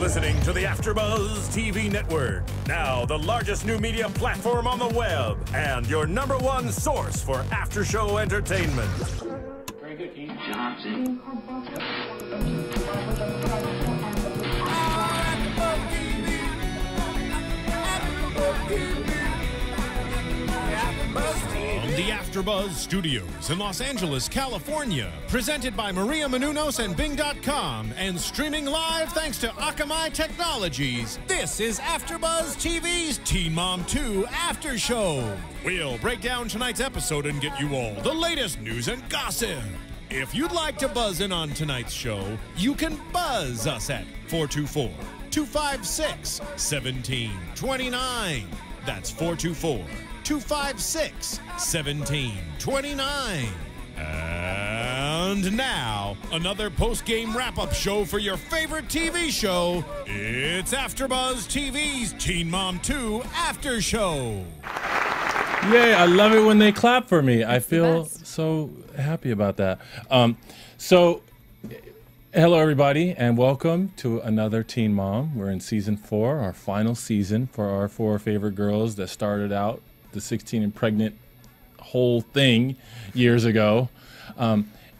listening to the AFTERBUZZ TV network. Now the largest new media platform on the web and your #1 source for after-show entertainment. Very good, Keith Johnson. From the AFTERBUZZ Studios in Los Angeles, California, presented by Maria Menounos and Bing.com, and streaming live thanks to Akamai Technologies, this is AFTERBUZZ TV's Teen Mom 2 After Show. We'll break down tonight's episode and get you all the latest news and gossip. If you'd like to buzz in on tonight's show, you can buzz us at 424-256-1729. That's 424-256-1729. And now, another post-game wrap-up show for your favorite TV show. It's AFTERBUZZ TV's Teen Mom 2 After Show. Yay, I love it when they clap for me. I feel so happy about that. Hello everybody, and welcome to another Teen Mom. We're in season 4, our final season for our 4 favorite girls that started out the 16 and pregnant whole thing years ago.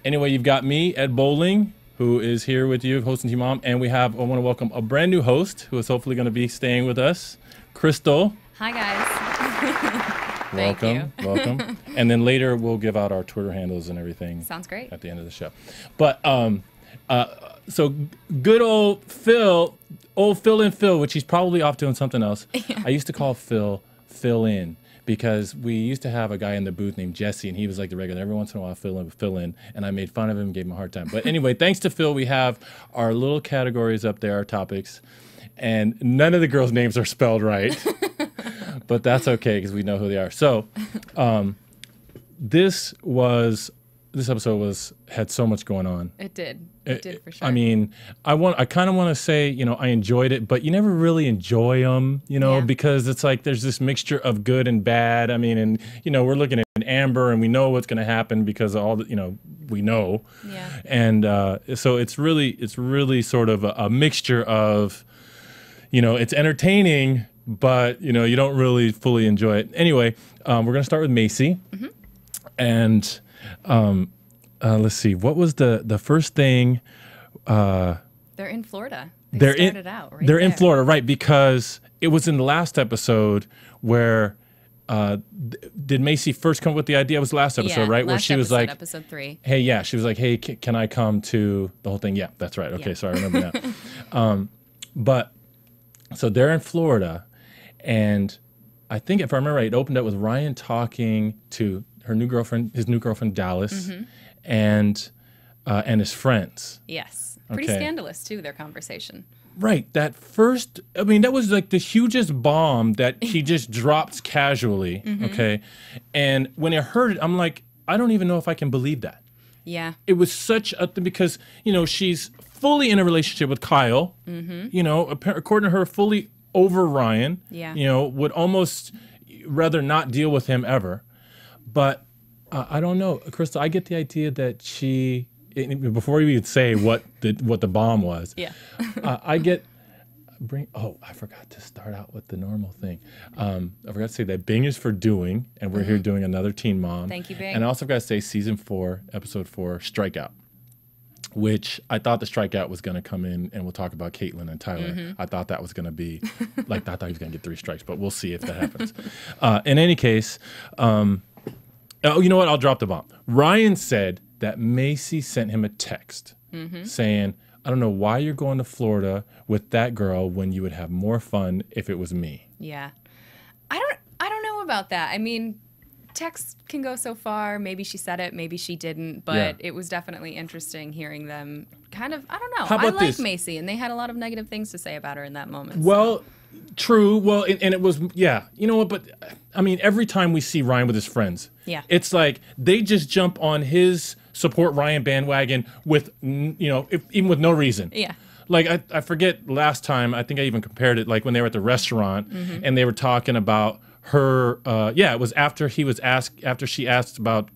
Anyway, you've got me, Ed Bowling, who is here with you hosting Teen Mom, and I want to welcome a brand new host who is hopefully going to be staying with us, Crystal. Hi guys. Welcome, welcome. And then later we'll give out our Twitter handles and everything. Sounds great. At the end of the show. But so good old Phil and Phil, which he's probably off doing something else. Yeah. I used to call Phil in because we used to have a guy in the booth named Jesse, and he was like the regular. Every once in a while, Phil in, and I made fun of him and gave him a hard time. But anyway, thanks to Phil, we have our little categories up there, our topics, and none of the girls' names are spelled right. But that's okay because we know who they are. So this episode had so much going on. It did. It did for sure. I mean, I kind of want to say, I enjoyed it, but you never really enjoy them, because it's like there's this mixture of good and bad. I mean, and we're looking at Amber, and we know what's going to happen because of all the, we know. Yeah. And so it's really sort of a mixture of, it's entertaining, but you don't really fully enjoy it. Anyway, we're going to start with Maci. Mm-hmm. And let's see, what was the first thing? They're in Florida. They're in Florida, right? Because it was in the last episode where did Maci first come up with the idea? It was the last episode, right? Where she was like, episode 3. Hey, yeah, she was like, hey, can I come to the whole thing? Yeah, that's right. Okay, so I remember that. But so they're in Florida, and I think if I remember right, it opened up with Ryan talking to his new girlfriend Dallas, mm-hmm. and his friends. Yes, pretty scandalous too, their conversation. Right, that was like the hugest bomb that he just dropped casually. Mm-hmm. Okay, and when I heard it, I'm like, I don't even know if I can believe that. Yeah, it was such a because she's fully in a relationship with Kyle. Mm-hmm. According to her, fully over Ryan. Yeah, would almost rather not deal with him ever. But I don't know, Crystal. I get the idea that she, before we even say what the bomb was. Yeah. I forgot to start out with the normal thing. I forgot to say that Bing is for doing, and we're here doing another Teen Mom. Thank you, Bing. And I also got to say season 4, episode 4, Strikeout, which I thought the strikeout was going to come in, and we'll talk about Catelynn and Tyler. Mm-hmm. I thought that was going to be, I thought he was going to get 3 strikes, but we'll see if that happens. In any case, oh, you know what? I'll drop the bomb. Ryan said that Maci sent him a text saying, I don't know why you're going to Florida with that girl when you would have more fun if it was me. Yeah. I don't know about that. I mean, texts can go so far. Maybe she said it, maybe she didn't, but it was definitely interesting hearing them kind of, I don't know. I like Maci, and they had a lot of negative things to say about her in that moment. Well, true. Well, and it was, you know what, but I mean, every time we see Ryan with his friends, it's like they just jump on his support Ryan bandwagon with, even with no reason. Yeah. Like, I forget last time, I think I even compared it, like when they were at the restaurant and they were talking about her, it was after she asked about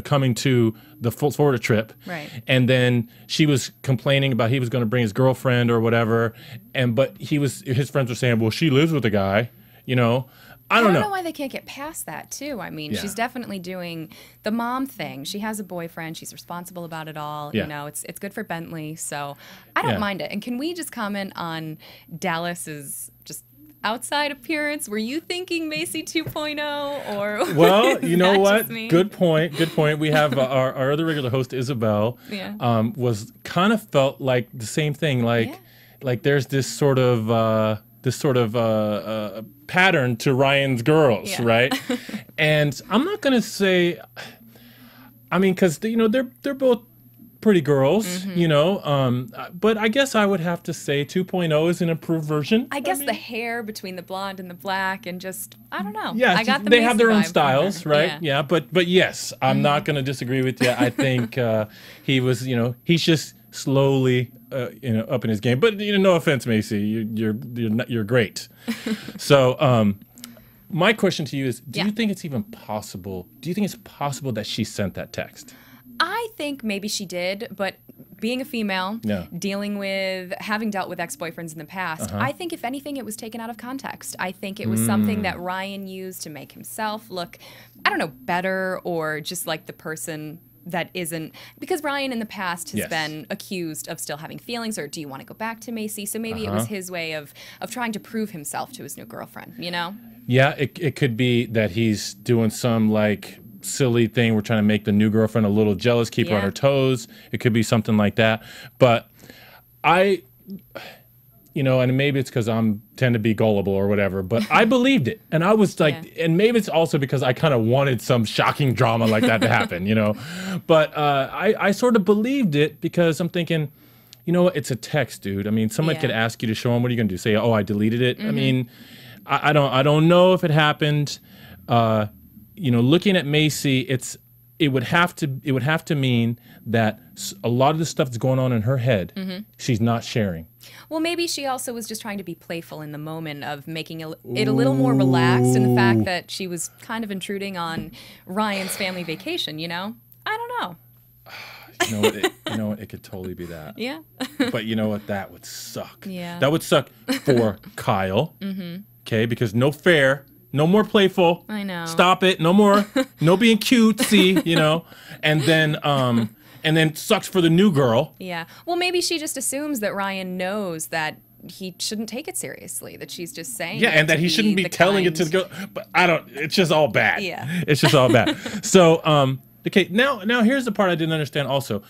coming to the Florida trip. Right. And then she was complaining about he was going to bring his girlfriend or whatever. But his friends were saying, well, she lives with a guy, you know. I don't know why they can't get past that, too. I mean, she's definitely doing the mom thing. She has a boyfriend. She's responsible about it all. You know, it's good for Bentley. So I don't mind it. And can we just comment on Dallas's just outside appearance? Were you thinking Maci 2.0 or? Well, you know what? Good point. Good point. We have our other regular host, Isabel, was kind of felt like the same thing. Like there's this sort of pattern to Ryan's girls, right? And I'm not gonna say, I mean, because you know they're both pretty girls, you know. But I guess I would have to say 2.0 is an improved version. I guess the hair between the blonde and the black, and just I don't know. Yeah, I got they Maci have their own vibe styles, right? Yeah, but yes, I'm not gonna disagree with you. I think he was, you know, he's just slowly up in his game. But you know, no offense, Maci, you're great. So my question to you is, do you think it's even possible? Do you think it's possible that she sent that text? I think maybe she did, but being a female, having dealt with ex-boyfriends in the past, I think if anything, it was taken out of context. I think it was something that Ryan used to make himself look, I don't know, better, or just like the person that isn't, because Ryan in the past has been accused of still having feelings, or do you want to go back to Maci? So maybe it was his way of trying to prove himself to his new girlfriend, you know? Yeah, it could be that he's doing some like silly thing. We're trying to make the new girlfriend a little jealous, keep her on her toes. It could be something like that. But you know, and maybe it's because I'm tend to be gullible or whatever, but I believed it. And I was like, and maybe it's also because I kind of wanted some shocking drama like that to happen, you know? But I sort of believed it because I'm thinking, you know what, it's a text, dude. I mean, somebody could ask you to show them, what are you gonna do? Say, oh, I deleted it? I mean, I don't know if it happened. You know, looking at Maci, it would have to mean that a lot of the stuff that's going on in her head, she's not sharing. Well, maybe she also was just trying to be playful in the moment of making it a little more relaxed, in the fact that she was kind of intruding on Ryan's family vacation, you know? I don't know. You know what? It could totally be that. Yeah. But you know what? That would suck. Yeah. That would suck for Kyle. Okay, because no fair. No more playful. I know. Stop it. No more. No being cutesy, you know. And then sucks for the new girl. Yeah. Well, maybe she just assumes that Ryan knows that he shouldn't take it seriously, that she's just saying. Yeah, and that he shouldn't be telling it to the girl. But I don't. It's just all bad. Yeah. It's just all bad. So, okay. Now here's the part I didn't understand. Also,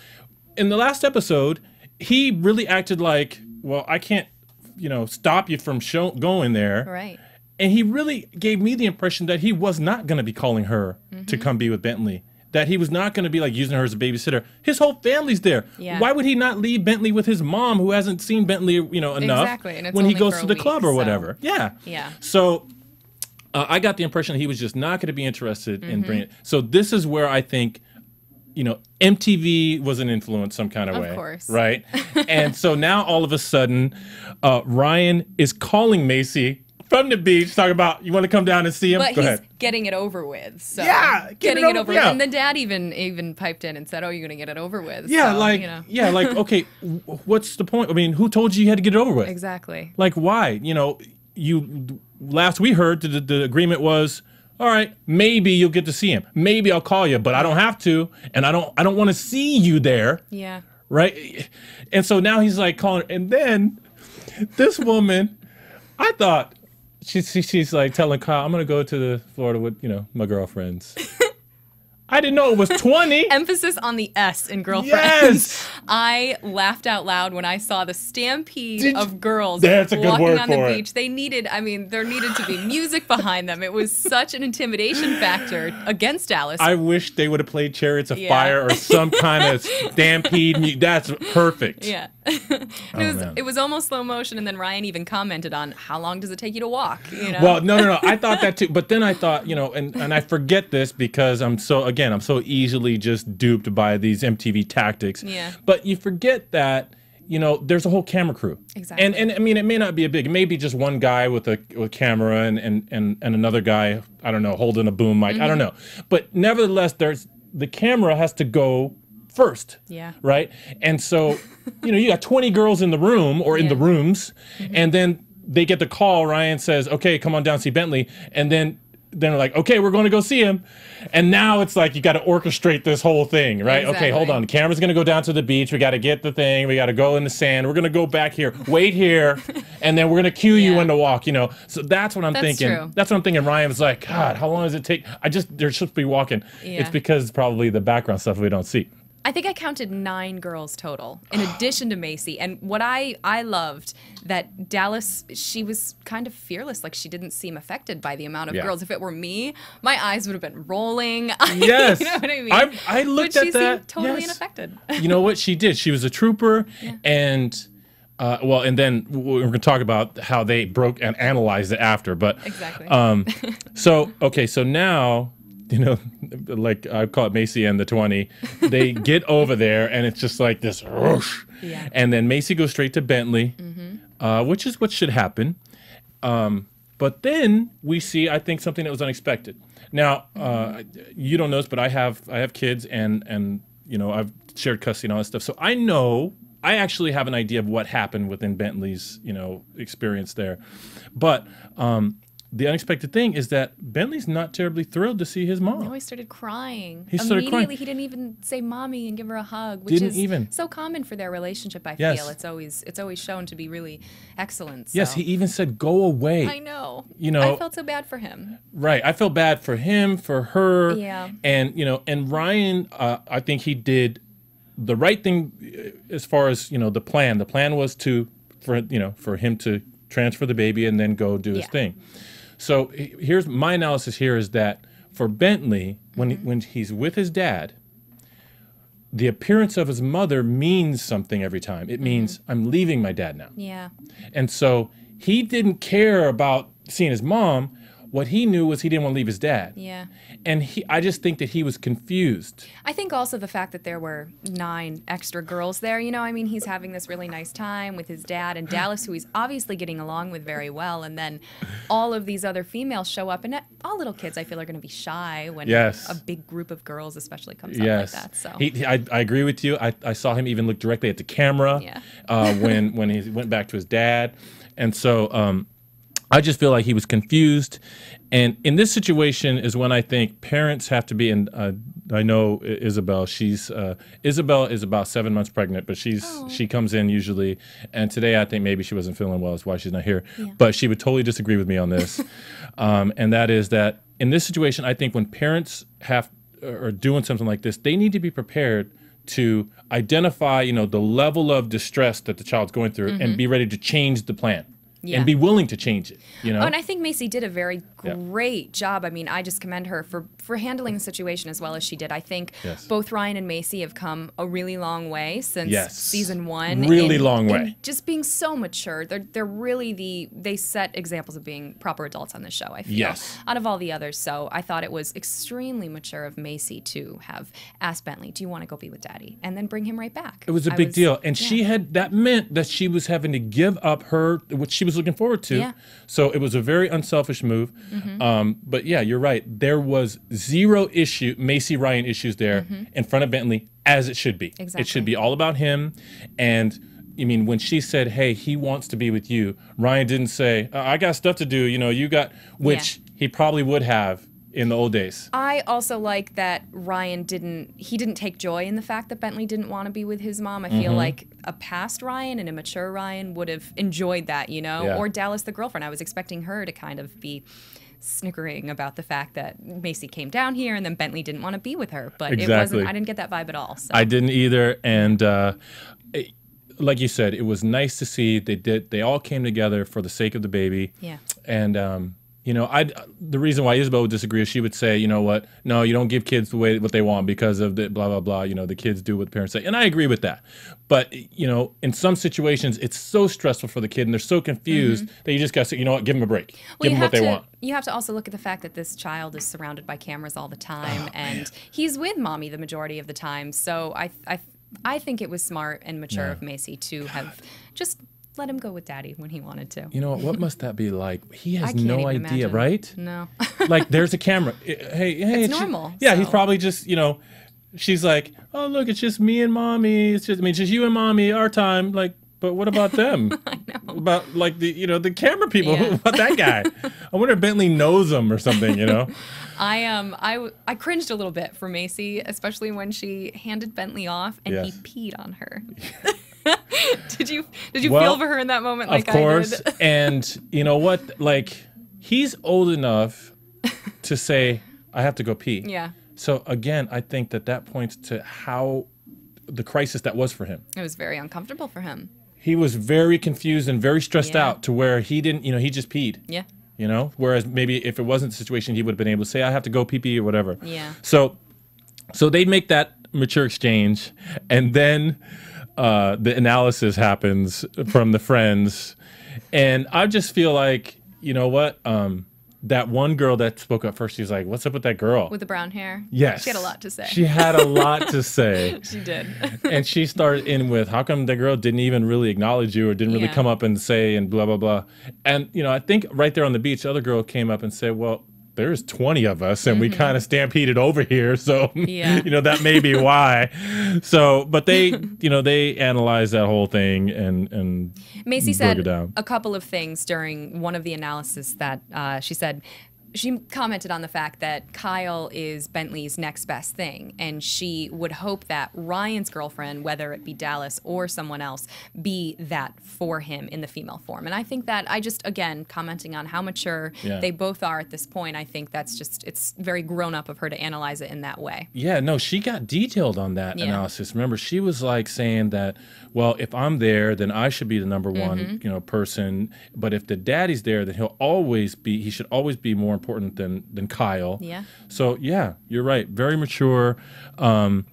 in the last episode, he really acted like, well, I can't, you know, stop you from going there. Right. And he really gave me the impression that he was not going to be calling her to come be with Bentley. That he was not going to be like using her as a babysitter. His whole family's there. Yeah. Why would he not leave Bentley with his mom, who hasn't seen Bentley, you know, enough and it's when he only goes for to a the week, club or so. whatever? Yeah. Yeah. So I got the impression that he was just not going to be interested in bringing it. So this is where I think, you know, MTV was an influence some kind of way. Of course. Right? And so now all of a sudden, Ryan is calling Maci from the beach, talking about, you want to come down and see him? But Go he's ahead. getting it over with. So Yeah, getting it over with. yeah. And the dad even piped in and said, "Oh, you're gonna get it over with." Yeah, so, like, you know. yeah, like, okay, what's the point? I mean, who told you had to get it over with? Exactly. Like, why? You know, last we heard, the agreement was, all right, maybe you'll get to see him. Maybe I'll call you, but I don't have to, and I don't want to see you there. Yeah. Right? And so now he's like calling, and then this woman, I thought, she's like telling Kyle, I'm gonna go to the Florida with, you know, my girlfriends. I didn't know it was 20. Emphasis on the S in girlfriends. Yes. I laughed out loud when I saw the stampede of girls That's a good walking word on the for it. beach. There needed to be music behind them. It was such an intimidation factor against Dallas. I wish they would have played Chariots of Fire or some kind of stampede. That's perfect. Yeah. It was almost slow motion, and then Ryan even commented on how long does it take you to walk, you know? Well, no. I thought that too. But then I thought, you know, and I forget this because I'm so easily just duped by these MTV tactics. Yeah. But you forget that, you know, there's a whole camera crew. Exactly. And I mean, it may not be it may be just one guy with a camera and another guy, I don't know, holding a boom mic. I don't know. But nevertheless, the camera has to go first. Yeah. Right? And so, you know, you got 20 girls in the room or in the rooms, and then they get the call. Ryan says, okay, come on down, see Bentley. And then they're like, okay, we're going to go see him. And now it's like you got to orchestrate this whole thing, right? Exactly. Okay, hold on. The camera's going to go down to the beach. We got to get the thing. We got to go in the sand. We're going to go back here. Wait here. And then we're going to cue you when to walk, you know. So that's what I'm thinking. True. That's what I'm thinking. Ryan was like, God, how long does it take? They're supposed to be walking. Yeah. It's because probably the background stuff we don't see. I think I counted 9 girls total, in addition to Maci. And what I loved, that Dallas, she was kind of fearless. Like, she didn't seem affected by the amount of girls. If it were me, my eyes would have been rolling. Yes. You know what I mean? I looked but at that. She seemed totally unaffected. You know what? She did. She was a trooper. Yeah. And, well, and then we're going to talk about how they broke and analyzed it after. But exactly. So now, you know, like I call it Maci and the 20, they get over there and it's just like this whoosh. Yeah. And then Maci goes straight to Bentley, which is what should happen. But then we see, I think, something that was unexpected. Now, you don't notice, but I have kids and you know, I've shared custody and all that stuff. So I actually have an idea of what happened within Bentley's, you know, experience there. But the unexpected thing is that Bentley's not terribly thrilled to see his mom. No, he started crying. He started crying. Immediately, he didn't even say mommy and give her a hug, which is so common for their relationship, I feel. It's always shown to be really excellent. So. Yes, he even said, go away. I know. You know. I felt so bad for him. Right. I felt bad for him, for her. Yeah. And, you know, and Ryan, I think he did the right thing as far as, you know, the plan. The plan was for him to transfer the baby and then go do his thing. So here's my analysis here is that for Bentley, when he's with his dad, the appearance of his mother means something every time. It means I'm leaving my dad now. Yeah. And so he didn't care about seeing his mom. What he knew was he didn't want to leave his dad. Yeah. And I just think that he was confused. I think also the fact that there were 9 extra girls there, you know, I mean, he's having this really nice time with his dad and Dallas, who he's obviously getting along with very well, and then all of these other females show up, and all little kids, I feel, are going to be shy when a big group of girls especially comes up like that. So I agree with you. I saw him even look directly at the camera when he went back to his dad. And so I just feel like he was confused. And in this situation is when I think parents have to be, and I know Isabel, Isabel is about 7 months pregnant, but she comes in usually, and today I think maybe she wasn't feeling well, that's why she's not here. Yeah. But she would totally disagree with me on this. And that is that in this situation, I think when parents are doing something like this, they need to be prepared to identify, you know, the level of distress that the child's going through and be ready to change the plan. Yeah. And be willing to change it, you know? Oh, and I think Maci did a very great job. I mean, I just commend her for handling the situation as well as she did. I think both Ryan and Maci have come a really long way since season 1. Really long way. And just being so mature. They're really they set examples of being proper adults on this show, I feel. Yes. Out of all the others. So I thought it was extremely mature of Maci to have asked Bentley, do you want to go be with Daddy? And then bring him right back. It was a big deal. And that meant that she was having to give up what she was looking forward to. Yeah. So it was a very unselfish move. But yeah, you're right. There was zero Maci Ryan issues there in front of Bentley, as it should be. Exactly. It should be all about him. And I mean, when she said, hey, he wants to be with you, Ryan didn't say, I got stuff to do, you know, which he probably would have in the old days. I also like that Ryan didn't take joy in the fact that Bentley didn't want to be with his mom. I feel like a past Ryan and a mature Ryan would have enjoyed that, you know? Yeah. Or Dallas, the girlfriend. I was expecting her to kind of be snickering about the fact that Maci came down here and then Bentley didn't want to be with her. But it wasn't, I didn't get that vibe at all. So. I didn't either. And like you said, it was nice to see they all came together for the sake of the baby. Yeah. And you know, the reason why Isabel would disagree is she would say, you know what, no, you don't give kids what they want because of the blah, blah, blah. You know, the kids do what the parents say. And I agree with that. But, you know, in some situations, it's so stressful for the kid and they're so confused that you just got to say, you know what, give them a break. Give them what they want. You have to also look at the fact that this child is surrounded by cameras all the time. And he's with mommy the majority of the time. So I think it was smart and mature of Maci to have just let him go with Daddy when he wanted to. You know, what must that be like? He has no idea, imagine. Right? No. Like, there's a camera. Hey, it's normal. Yeah, so. He's probably just, you know, she's like, oh, look, it's just me and mommy. It's just you and mommy, our time. Like, but what about them? I know. About like the camera people. Yeah. What about that guy? I wonder if Bentley knows him or something, I cringed a little bit for Maci, especially when she handed Bentley off and he peed on her. Did you feel for her in that moment? Like, of course. I did? And you know what? Like, he's old enough to say, I have to go pee. Yeah. So again, I think that points to how the crisis that was for him. It was very uncomfortable for him. He was very confused and very stressed out to where he didn't, he just peed. Yeah. Whereas maybe if it wasn't the situation, he would have been able to say, I have to go pee or whatever. Yeah. So they make that mature exchange, and then the analysis happens from the friends. And I just feel like, you know what? That one girl that spoke up first, she was like, what's up with that girl? With the brown hair? Yes. She had a lot to say. She had a lot to say. She did. And she started in with, how come the girl didn't even really acknowledge you or didn't really come up and say and blah, blah, blah. And, I think right there on the beach, the other girl came up and said, well, there's 20 of us and we kind of stampeded over here. So, that may be why. So, but they, they analyzed that whole thing and Maci said a couple of things during one of the analysis that she commented on the fact that Kyle is Bentley's next best thing, and she would hope that Ryan's girlfriend, whether it be Dallas or someone else, be that for him in the female form. And I think that again, commenting on how mature they both are at this point, I think that's it's very grown up of her to analyze it in that way. Yeah, no, she got detailed on that analysis. Remember, she was like saying that, well, if I'm there, then I should be the number one, person. But if the daddy's there, then he should always be more important than Kyle. Yeah. So yeah, you're right. Very mature. And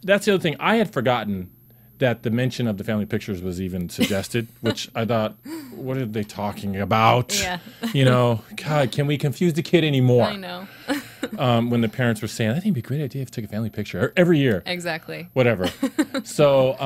that's the other thing. I had forgotten that the mention of the family pictures was even suggested, which I thought, what are they talking about? Yeah. God, can we confuse the kid anymore? I know. When the parents were saying, I think it'd be a great idea if you took a family picture every year. Exactly. Whatever. So,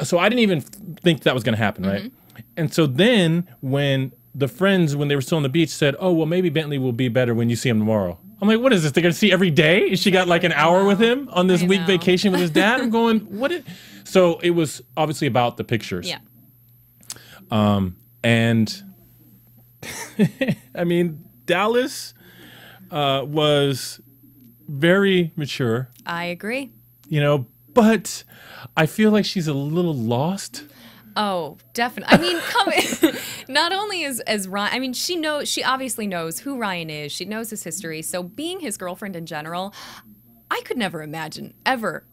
so I didn't even think that was going to happen, right? And so then when the friends, when they were still on the beach, said, oh, well, maybe Bentley will be better when you see him tomorrow. I'm like, what is this? They're going to see every day? And she got like an hour with him on this week vacation with his dad? I'm going, So it was obviously about the pictures. Yeah. And I mean, Dallas was very mature. I agree. But I feel like she's a little lost. Oh, definitely. I mean, not only as Ryan, I mean, she obviously knows who Ryan is. She knows his history. So being his girlfriend in general, I could never imagine ever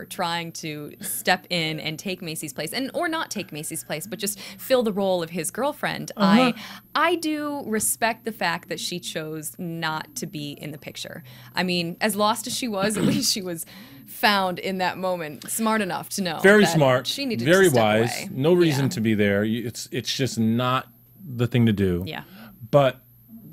trying to step in and take Maci's place, or not take Maci's place, but just fill the role of his girlfriend. I do respect the fact that she chose not to be in the picture. I mean, as lost as she was, at least she was found in that moment, smart enough to know. Very smart. She needed very to step wise. Away. No reason to be there. It's just not the thing to do. Yeah. But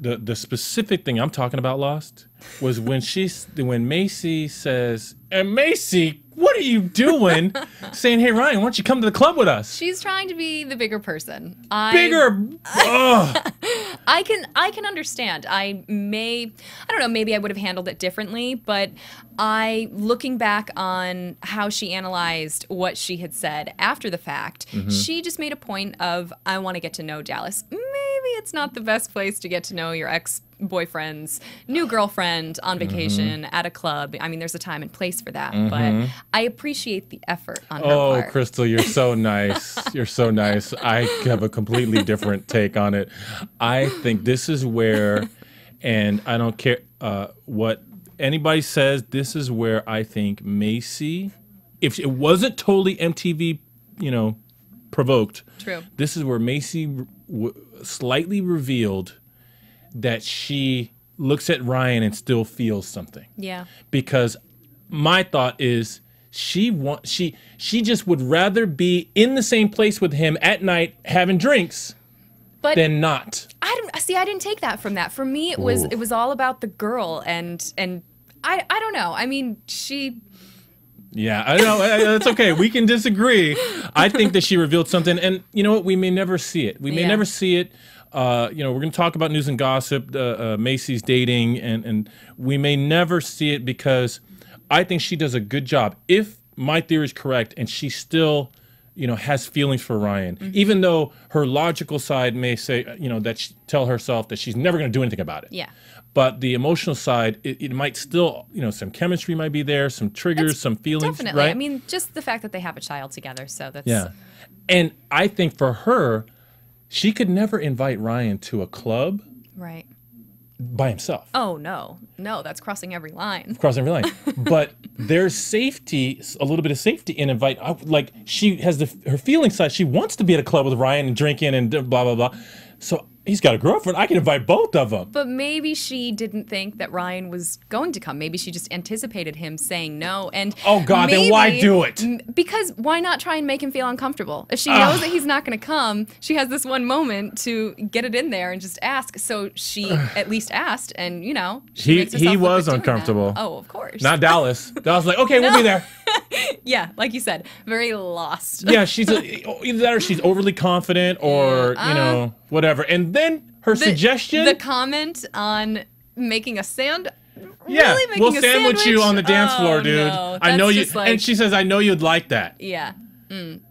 the specific thing I'm talking about, Lost, was when Maci says, and Maci, what are you doing? Saying, hey, Ryan, why don't you come to the club with us? She's trying to be the bigger person. Bigger? I can understand. I don't know, maybe I would have handled it differently, but looking back on how she analyzed what she had said after the fact, she just made a point of, I want to get to know Dallas. Maybe it's not the best place to get to know your ex-boyfriend's new girlfriend on vacation at a club. I mean, there's a time and place for that, but I appreciate the effort on her part. Oh, Crystal, you're so nice. You're so nice. I have a completely different take on it. I think this is where, and I don't care what anybody says, this is where I think Maci, if it wasn't totally MTV, provoked. True. This is where Maci slightly revealed that she looks at Ryan and still feels something. Yeah. Because my thought is she just would rather be in the same place with him at night having drinks than not. I didn't take that from that. For me, it was all about the girl and I don't know. I mean, yeah, I know. It's okay. We can disagree. I think that she revealed something, and you know what? We may never see it. We may never see it. you know, we're going to talk about news and gossip, Maci's dating, and we may never see it because I think she does a good job. If my theory is correct and she still, you know, has feelings for Ryan, even though her logical side may say, you know, that tell herself that she's never going to do anything about it. Yeah. But the emotional side, it might still, you know, some chemistry might be there, some triggers, some feelings. Definitely. Right? I mean, just the fact that they have a child together. So that's. Yeah. And I think for her, she could never invite Ryan to a club. Right. By himself. Oh, no. No, that's crossing every line. Crossing every line. But there's safety, a little bit of safety in invite. Like, she has her feeling side. She wants to be at a club with Ryan and drinking and blah, blah, blah. So he's got a girlfriend. I can invite both of them. But maybe she didn't think that Ryan was going to come. Maybe she just anticipated him saying no. And oh, God, then why do it? Because why not try and make him feel uncomfortable? If she knows that he's not going to come, she has this one moment to get it in there and just ask. So she at least asked, and, you know, he was uncomfortable. Oh, of course. Not Dallas. Dallas was like, okay, we'll be there. Yeah, like you said, very lost. Yeah, she's either that or she's overly confident or, you know, whatever. And then her suggestion. The comment on making a sand. Yeah, really making we'll sandwich you on the dance floor, dude. No, I know you. Like, and she says, I know you'd like that. Yeah.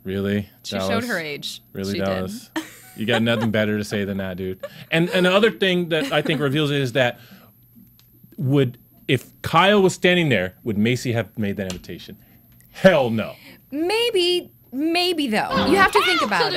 Really? She showed her age. Really, she Dallas? Did. You got nothing better to say than that, dude. And the other thing that I think reveals it is that if Kyle was standing there, would Maci have made that invitation? Hell no. Maybe though. You have to think about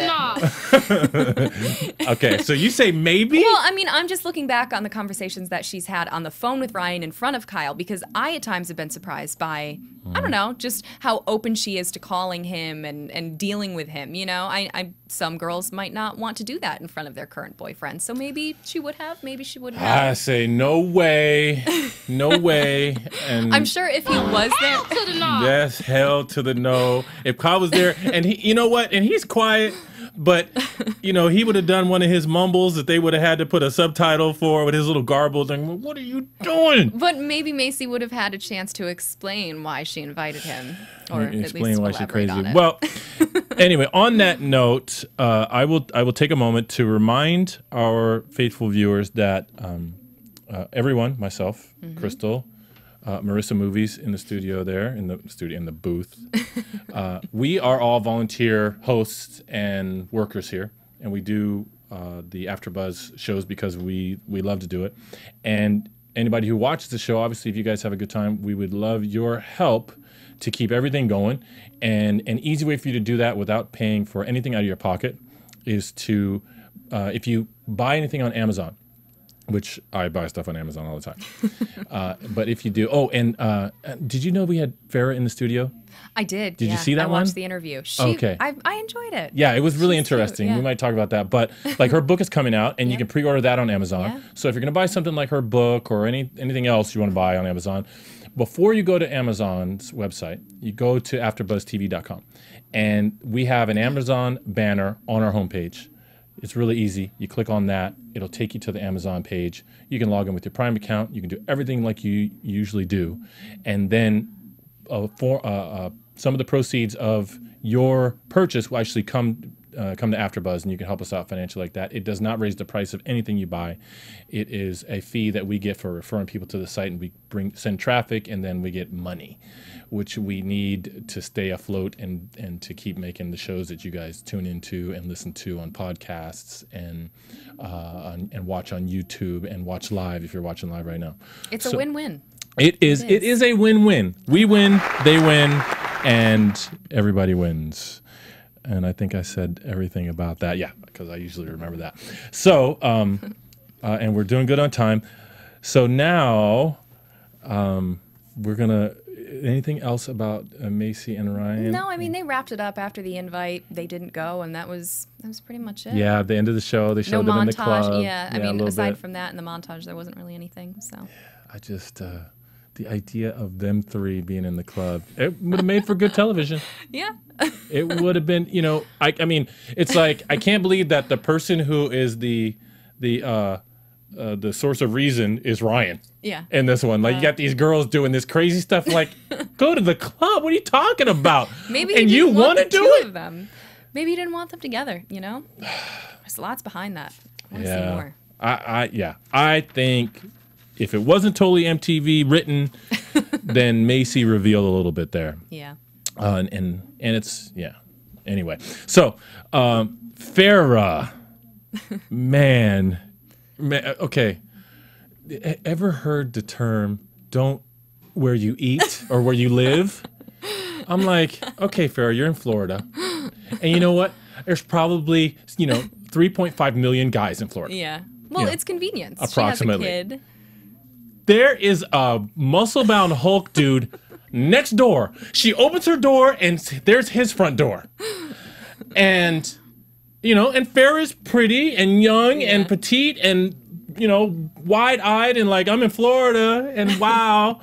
it. Okay, so you say maybe? Well, I mean, I'm just looking back on the conversations that she's had on the phone with Ryan in front of Kyle, because I at times have been surprised by, I don't know, just how open she is to calling him and dealing with him. You know, some girls might not want to do that in front of their current boyfriend. So maybe she would have, maybe she wouldn't have. I say no way. No way. And I'm sure if he was there. To the no. Yes, hell to the no. If Kyle was there, and he, you know what, and he's quiet, but, you know, he would have done one of his mumbles that they would have had to put a subtitle for with his little garble thing. What are you doing? But maybe Maci would have had a chance to explain why she invited him, or explain at least why she's crazy. On it. Well, anyway, on that note, I will take a moment to remind our faithful viewers that everyone, myself, Crystal, Marissa Movies in the studio there, in the booth. We are all volunteer hosts and workers here, and we do the AfterBuzz shows because we love to do it. And anybody who watches the show, obviously, if you guys have a good time, we would love your help to keep everything going. And an easy way for you to do that without paying for anything out of your pocket is to, if you buy anything on Amazon, which I buy stuff on Amazon all the time. But if you do, did you know we had Farrah in the studio? I did. Did you see that one? I watched the interview. Okay. I enjoyed it. Yeah, it was really interesting. Cute, yeah. We might talk about that. But like her book is coming out, and you can pre-order that on Amazon. Yeah. So if you're going to buy something like her book or anything else you want to buy on Amazon, before you go to Amazon's website, you go to AfterBuzzTV.com. And we have an Amazon banner on our homepage. It's really easy. You click on that. It'll take you to the Amazon page. You can log in with your Prime account. You can do everything like you usually do. And then some of the proceeds of your purchase will actually come to AfterBuzz, and you can help us out financially like that. It does not raise the price of anything you buy. It is a fee that we get for referring people to the site, and we send traffic, and then we get money, which we need to stay afloat and to keep making the shows that you guys tune into and listen to on podcasts and watch on YouTube and watch live if you're watching live right now. It's a win-win. It is a win-win. We win, they win, and everybody wins. And I think I said everything about that. Yeah, because I usually remember that. So, and we're doing good on time. So now, we're going to, anything else about Maci and Ryan? No, I mean, they wrapped it up after the invite. They didn't go, and that was pretty much it. Yeah, at the end of the show, they showed them in the club. Yeah, I mean, aside from that, in the montage, there wasn't really anything, so. I just, the idea of them three being in the club, it would have made for good television. Yeah. It would have been, you know, I mean, it's like, I can't believe that the person who is the source of reason is Ryan. Yeah. In this one. Like, you got these girls doing this crazy stuff, like, go to the club. What are you talking about? Maybe and you want to do it? Of them. Maybe he didn't want them together, you know? There's lots behind that. I want to see more. I think if it wasn't totally MTV written, then Maci revealed a little bit there. Yeah. And it's, Anyway, so Farrah, man, okay. Ever heard the term "don't where you eat or where you live"? I'm like, okay, Farrah, you're in Florida, and you know what? There's probably 3.5 million guys in Florida. Yeah. Well, it's convenience. Approximately. She has a kid. There is a muscle-bound Hulk dude next door. She opens her door, and there's his front door. And, and Farrah's pretty and young and petite and, wide-eyed and like, I'm in Florida and wow.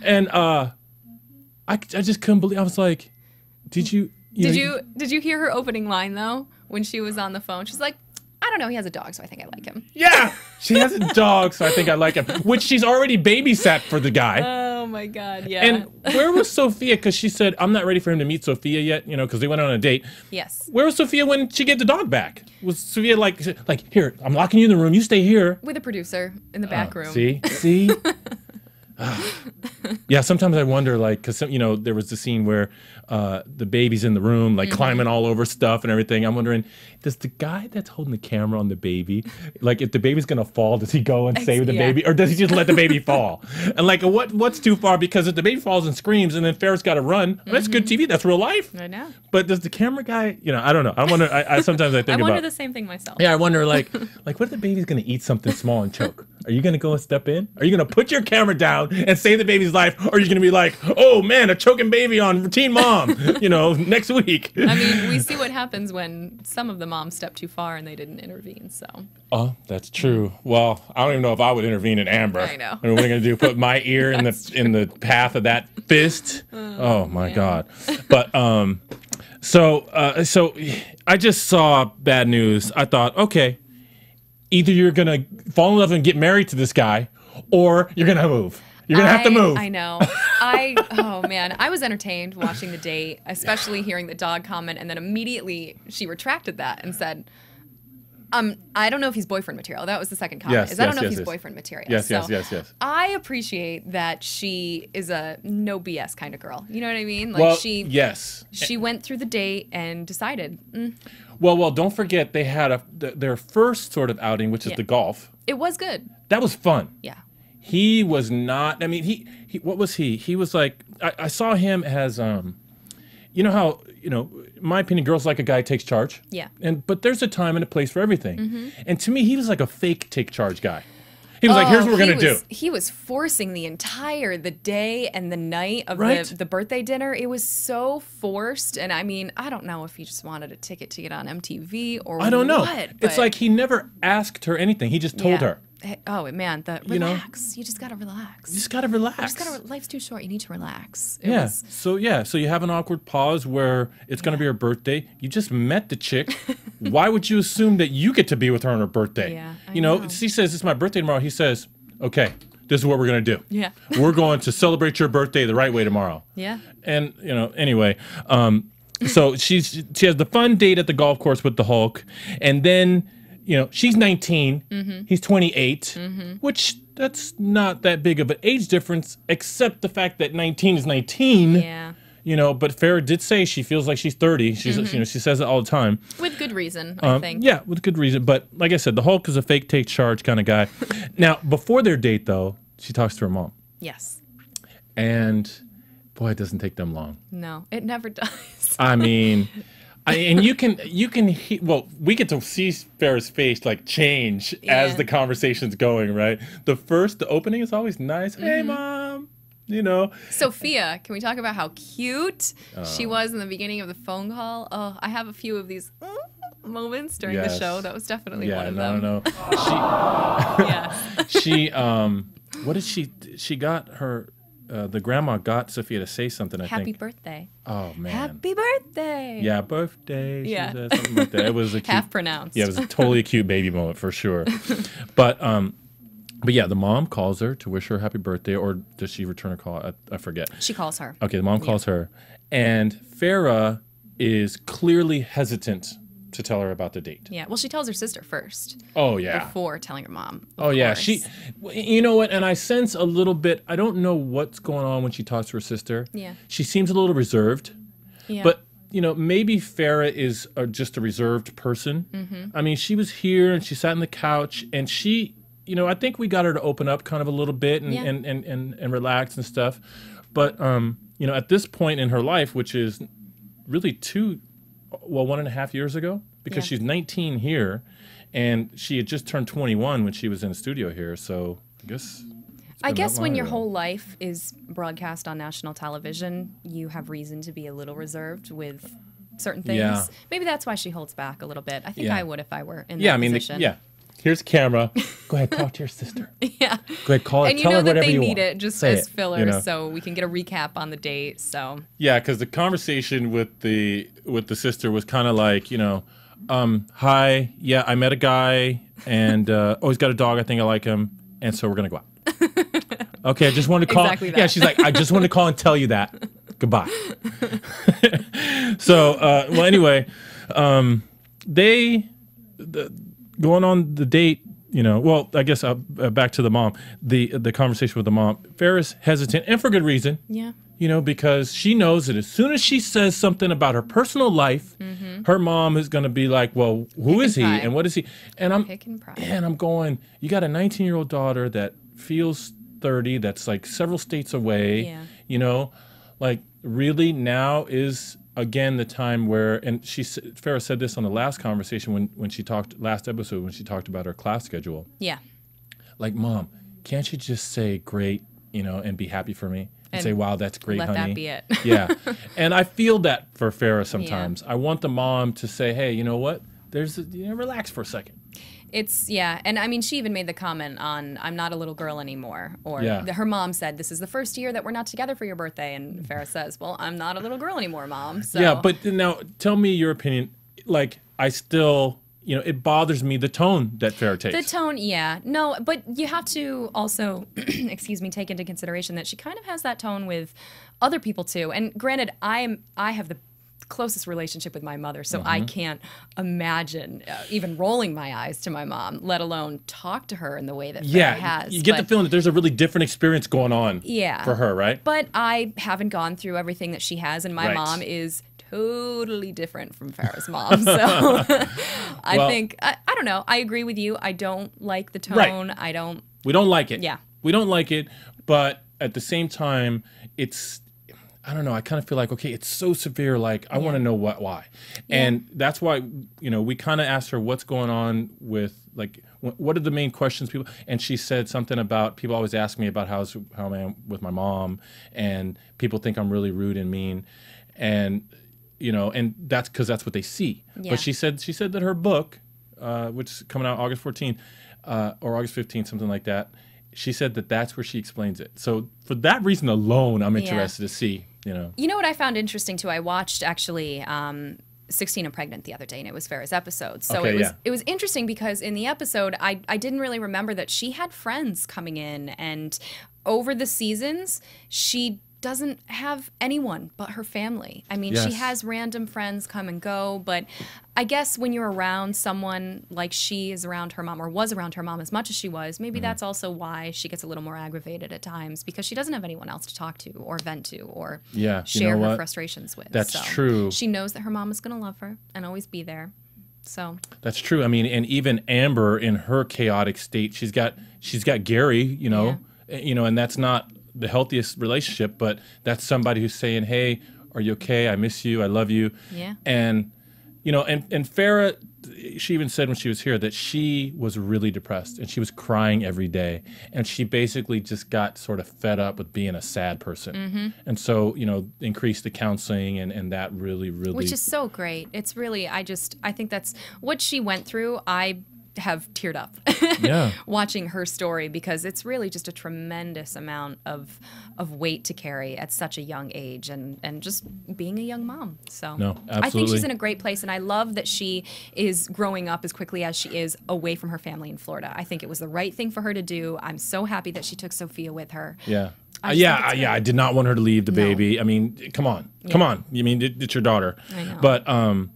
And I just couldn't believe. I was like, did you hear her opening line, though, when she was on the phone? She's like, I don't know. He has a dog, so I think I like him. Yeah, she has a dog, so I think I like him. Which she's already babysat for the guy. Oh my God, yeah. And where was Sophia? Because she said, I'm not ready for him to meet Sophia yet, because they went on a date. Yes. Where was Sophia when she gave the dog back? Was Sophia like, here, I'm locking you in the room. You stay here. With a producer in the back room. See? Yeah, sometimes I wonder, because there was the scene where the baby's in the room, climbing all over stuff and everything. I'm wondering, does the guy that's holding the camera on the baby, if the baby's gonna fall, does he go and save the baby, or does he just let the baby fall? And what's too far? Because if the baby falls and screams, and then Farrah's got to run, well, that's good TV. That's real life. I know. But does the camera guy? I don't know. I wonder. I sometimes I think I wonder the same thing myself. Yeah, I wonder what if the baby's gonna eat something small and choke? Are you gonna go and step in? Are you gonna put your camera down and save the baby's life? Or are you gonna be like, oh man, a choking baby on Teen Mom, next week? I mean, we see what happens when some of the moms step too far and they didn't intervene. So. Oh, that's true. Well, I don't even know if I would intervene in Amber. I know. What are we gonna do? Put my ear in the path of that fist? Oh my God. But so I just saw bad news. I thought, okay, either you're gonna fall in love and get married to this guy, or you're gonna move. You're gonna have to move. I know. Oh man, I was entertained watching the date, especially hearing the dog comment, and then immediately she retracted that and said, I don't know if he's boyfriend material. That was the second comment. I don't know if he's boyfriend material. Yes. I appreciate that she is a no BS kind of girl. You know what I mean? She went through the date and decided. Well, don't forget they had their first sort of outing, which is the golf. It was good. That was fun. Yeah. He was not. I mean, he what was he? He was like, I saw him as you know how, in my opinion, girls like a guy who takes charge. Yeah. But there's a time and a place for everything. And to me, he was like a fake take charge guy. He was like, here's what we're going to do. He was forcing the day and the night of the birthday dinner. It was so forced. And I mean, I don't know if he just wanted a ticket to get on MTV or what. I don't know. It's like he never asked her anything. He just told her. Oh, man, relax. You just got to relax. You just got to relax. Life's too short. You need to relax. So you have an awkward pause where it's going to be her birthday. You just met the chick. Why would you assume that you get to be with her on her birthday? Yeah, I know. She says, it's my birthday tomorrow. He says, okay, this is what we're going to do. Yeah. We're going to celebrate your birthday the right way tomorrow. Yeah. And, anyway, so she has the fun date at the golf course with the Hulk. And then, she's 19, he's 28, which that's not that big of an age difference, except the fact that 19 is 19. Yeah. But Farrah did say she feels like she's 30. She's, she says it all the time. With good reason, I think. Yeah, with good reason. But like I said, the Hulk is a fake take charge kind of guy. Now, before their date, though, she talks to her mom. Yes. And boy, it doesn't take them long. No, it never does. I mean... and we get to see Farrah's face change as the conversation's going, right? The opening is always nice. Hey, Mom, Sophia, can we talk about how cute she was in the beginning of the phone call? Oh, I have a few of these moments during the show. That was definitely one of them. No. What did she got her... the grandma got Sophia to say something, I think. Happy birthday. Oh, man. Happy birthday. Yeah, birthday. Yeah. She said something like that. It was a cute... Half pronounced. Yeah, it was totally a cute baby moment for sure. But yeah, the mom calls her to wish her happy birthday, or does she return a call? I forget. She calls her. Okay, the mom calls her. And Farrah is clearly hesitant to tell her about the date. Yeah. Well, she tells her sister first. Oh, yeah. Before telling her mom. Oh, yeah. You know what? And I sense a little bit, I don't know what's going on when she talks to her sister. Yeah. She seems a little reserved. Yeah. But, you know, maybe Farrah is just a reserved person. Mm-hmm. I mean, she was here and she sat on the couch and she, you know, I think we got her to open up kind of a little bit and relax and stuff. But, you know, at this point in her life, which is really 1.5 years ago, because she's 19 here, and she had just turned 21 when she was in the studio here. So I guess when your whole life is broadcast on national television, you have reason to be a little reserved with certain things. Yeah. Maybe that's why she holds back a little bit. I think I would if I were in that position. Here's camera. Go ahead, talk to your sister. Yeah. Go ahead, call her. And you tell know her that whatever they you need want. it just Say as it, filler, you know? so we can get a recap on the date. So yeah, because the conversation with the sister was kind of like, you know, hi, yeah, I met a guy, and he's got a dog. I think I like him, and so we're gonna go out. Okay, I just wanted to call. Exactly that. Yeah, she's like, I just wanted to call and tell you that. Goodbye. So, well, anyway, going on the date, you know, well, I guess back to the mom, the conversation with the mom. Farrah's hesitant, and for good reason. Yeah. You know, because she knows that as soon as she says something about her personal life, her mom is going to be like, well, who is he and what is he? And I'm going, you got a 19-year-old daughter that feels 30, that's like several states away, you know, like really now is again the time where, and Farrah said this on the last conversation when she talked, last episode when she talked about her class schedule. Yeah. Like, Mom, can't you just say great, you know, and be happy for me? And say, wow, that's great, honey. Let that be it. Yeah. And I feel that for Farrah sometimes. I want the mom to say, hey, you know what? Relax for a second. And I mean, she even made the comment on, I'm not a little girl anymore. Or her mom said, this is the first year that we're not together for your birthday. And Farrah says, well, I'm not a little girl anymore, Mom. So. Yeah, but now tell me your opinion. Like, I still, you know, it bothers me, the tone that Farrah takes. The tone, yeah. No, but you have to also, take into consideration that she kind of has that tone with other people too. And granted, I have the closest relationship with my mother, so I can't imagine even rolling my eyes to my mom, let alone talk to her in the way that Farrah has. You get the feeling that there's a really different experience going on for her, right? But I haven't gone through everything that she has, and my mom is totally different from Farrah's mom. So I think, I don't know, I agree with you. I don't like the tone. Right. We don't like it. Yeah. We don't like it, but at the same time, I don't know, I kind of feel like, okay, it's so severe, like, I want to know why. And that's why, you know, we kind of asked her what's going on with, like, what are the main questions people, and she said something about, people always ask me about how I am with my mom, and people think I'm really rude and mean, and, you know, and that's because that's what they see. Yeah. But she said that her book, which is coming out August 14th, or August 15th, something like that, she said that's where she explains it. So for that reason alone, I'm interested to see, you know. You know what I found interesting too? I watched actually 16 and Pregnant the other day, and it was Farrah's episode. So it was interesting because in the episode, I didn't really remember that she had friends coming in, and over the seasons, she doesn't have anyone but her family. I mean, she has random friends come and go, but I guess when you're around someone like she is around her mom, or was around her mom as much as she was, maybe that's also why she gets a little more aggravated at times, because she doesn't have anyone else to talk to or vent to or share her frustrations with. That's true. She knows that her mom is going to love her and always be there. So that's true. I mean, and even Amber in her chaotic state, she's got Gary, you know, and that's not the healthiest relationship, but that's somebody who's saying, hey, are you okay? I miss you. I love you. Yeah. And, you know, and Farrah, she even said when she was here that she was really depressed and she was crying every day. And she basically just got sort of fed up with being a sad person. And so, you know, increased the counseling and that really. Which is so great. It's really, I think that's what she went through. I have teared up watching her story, because it's really just a tremendous amount of weight to carry at such a young age, and just being a young mom. So I think she's in a great place, and I love that she is growing up as quickly as she is away from her family in Florida. I think it was the right thing for her to do. I'm so happy that she took Sophia with her. Yeah. I did not want her to leave the baby. I mean, come on. Come on. You mean, it's your daughter. I know.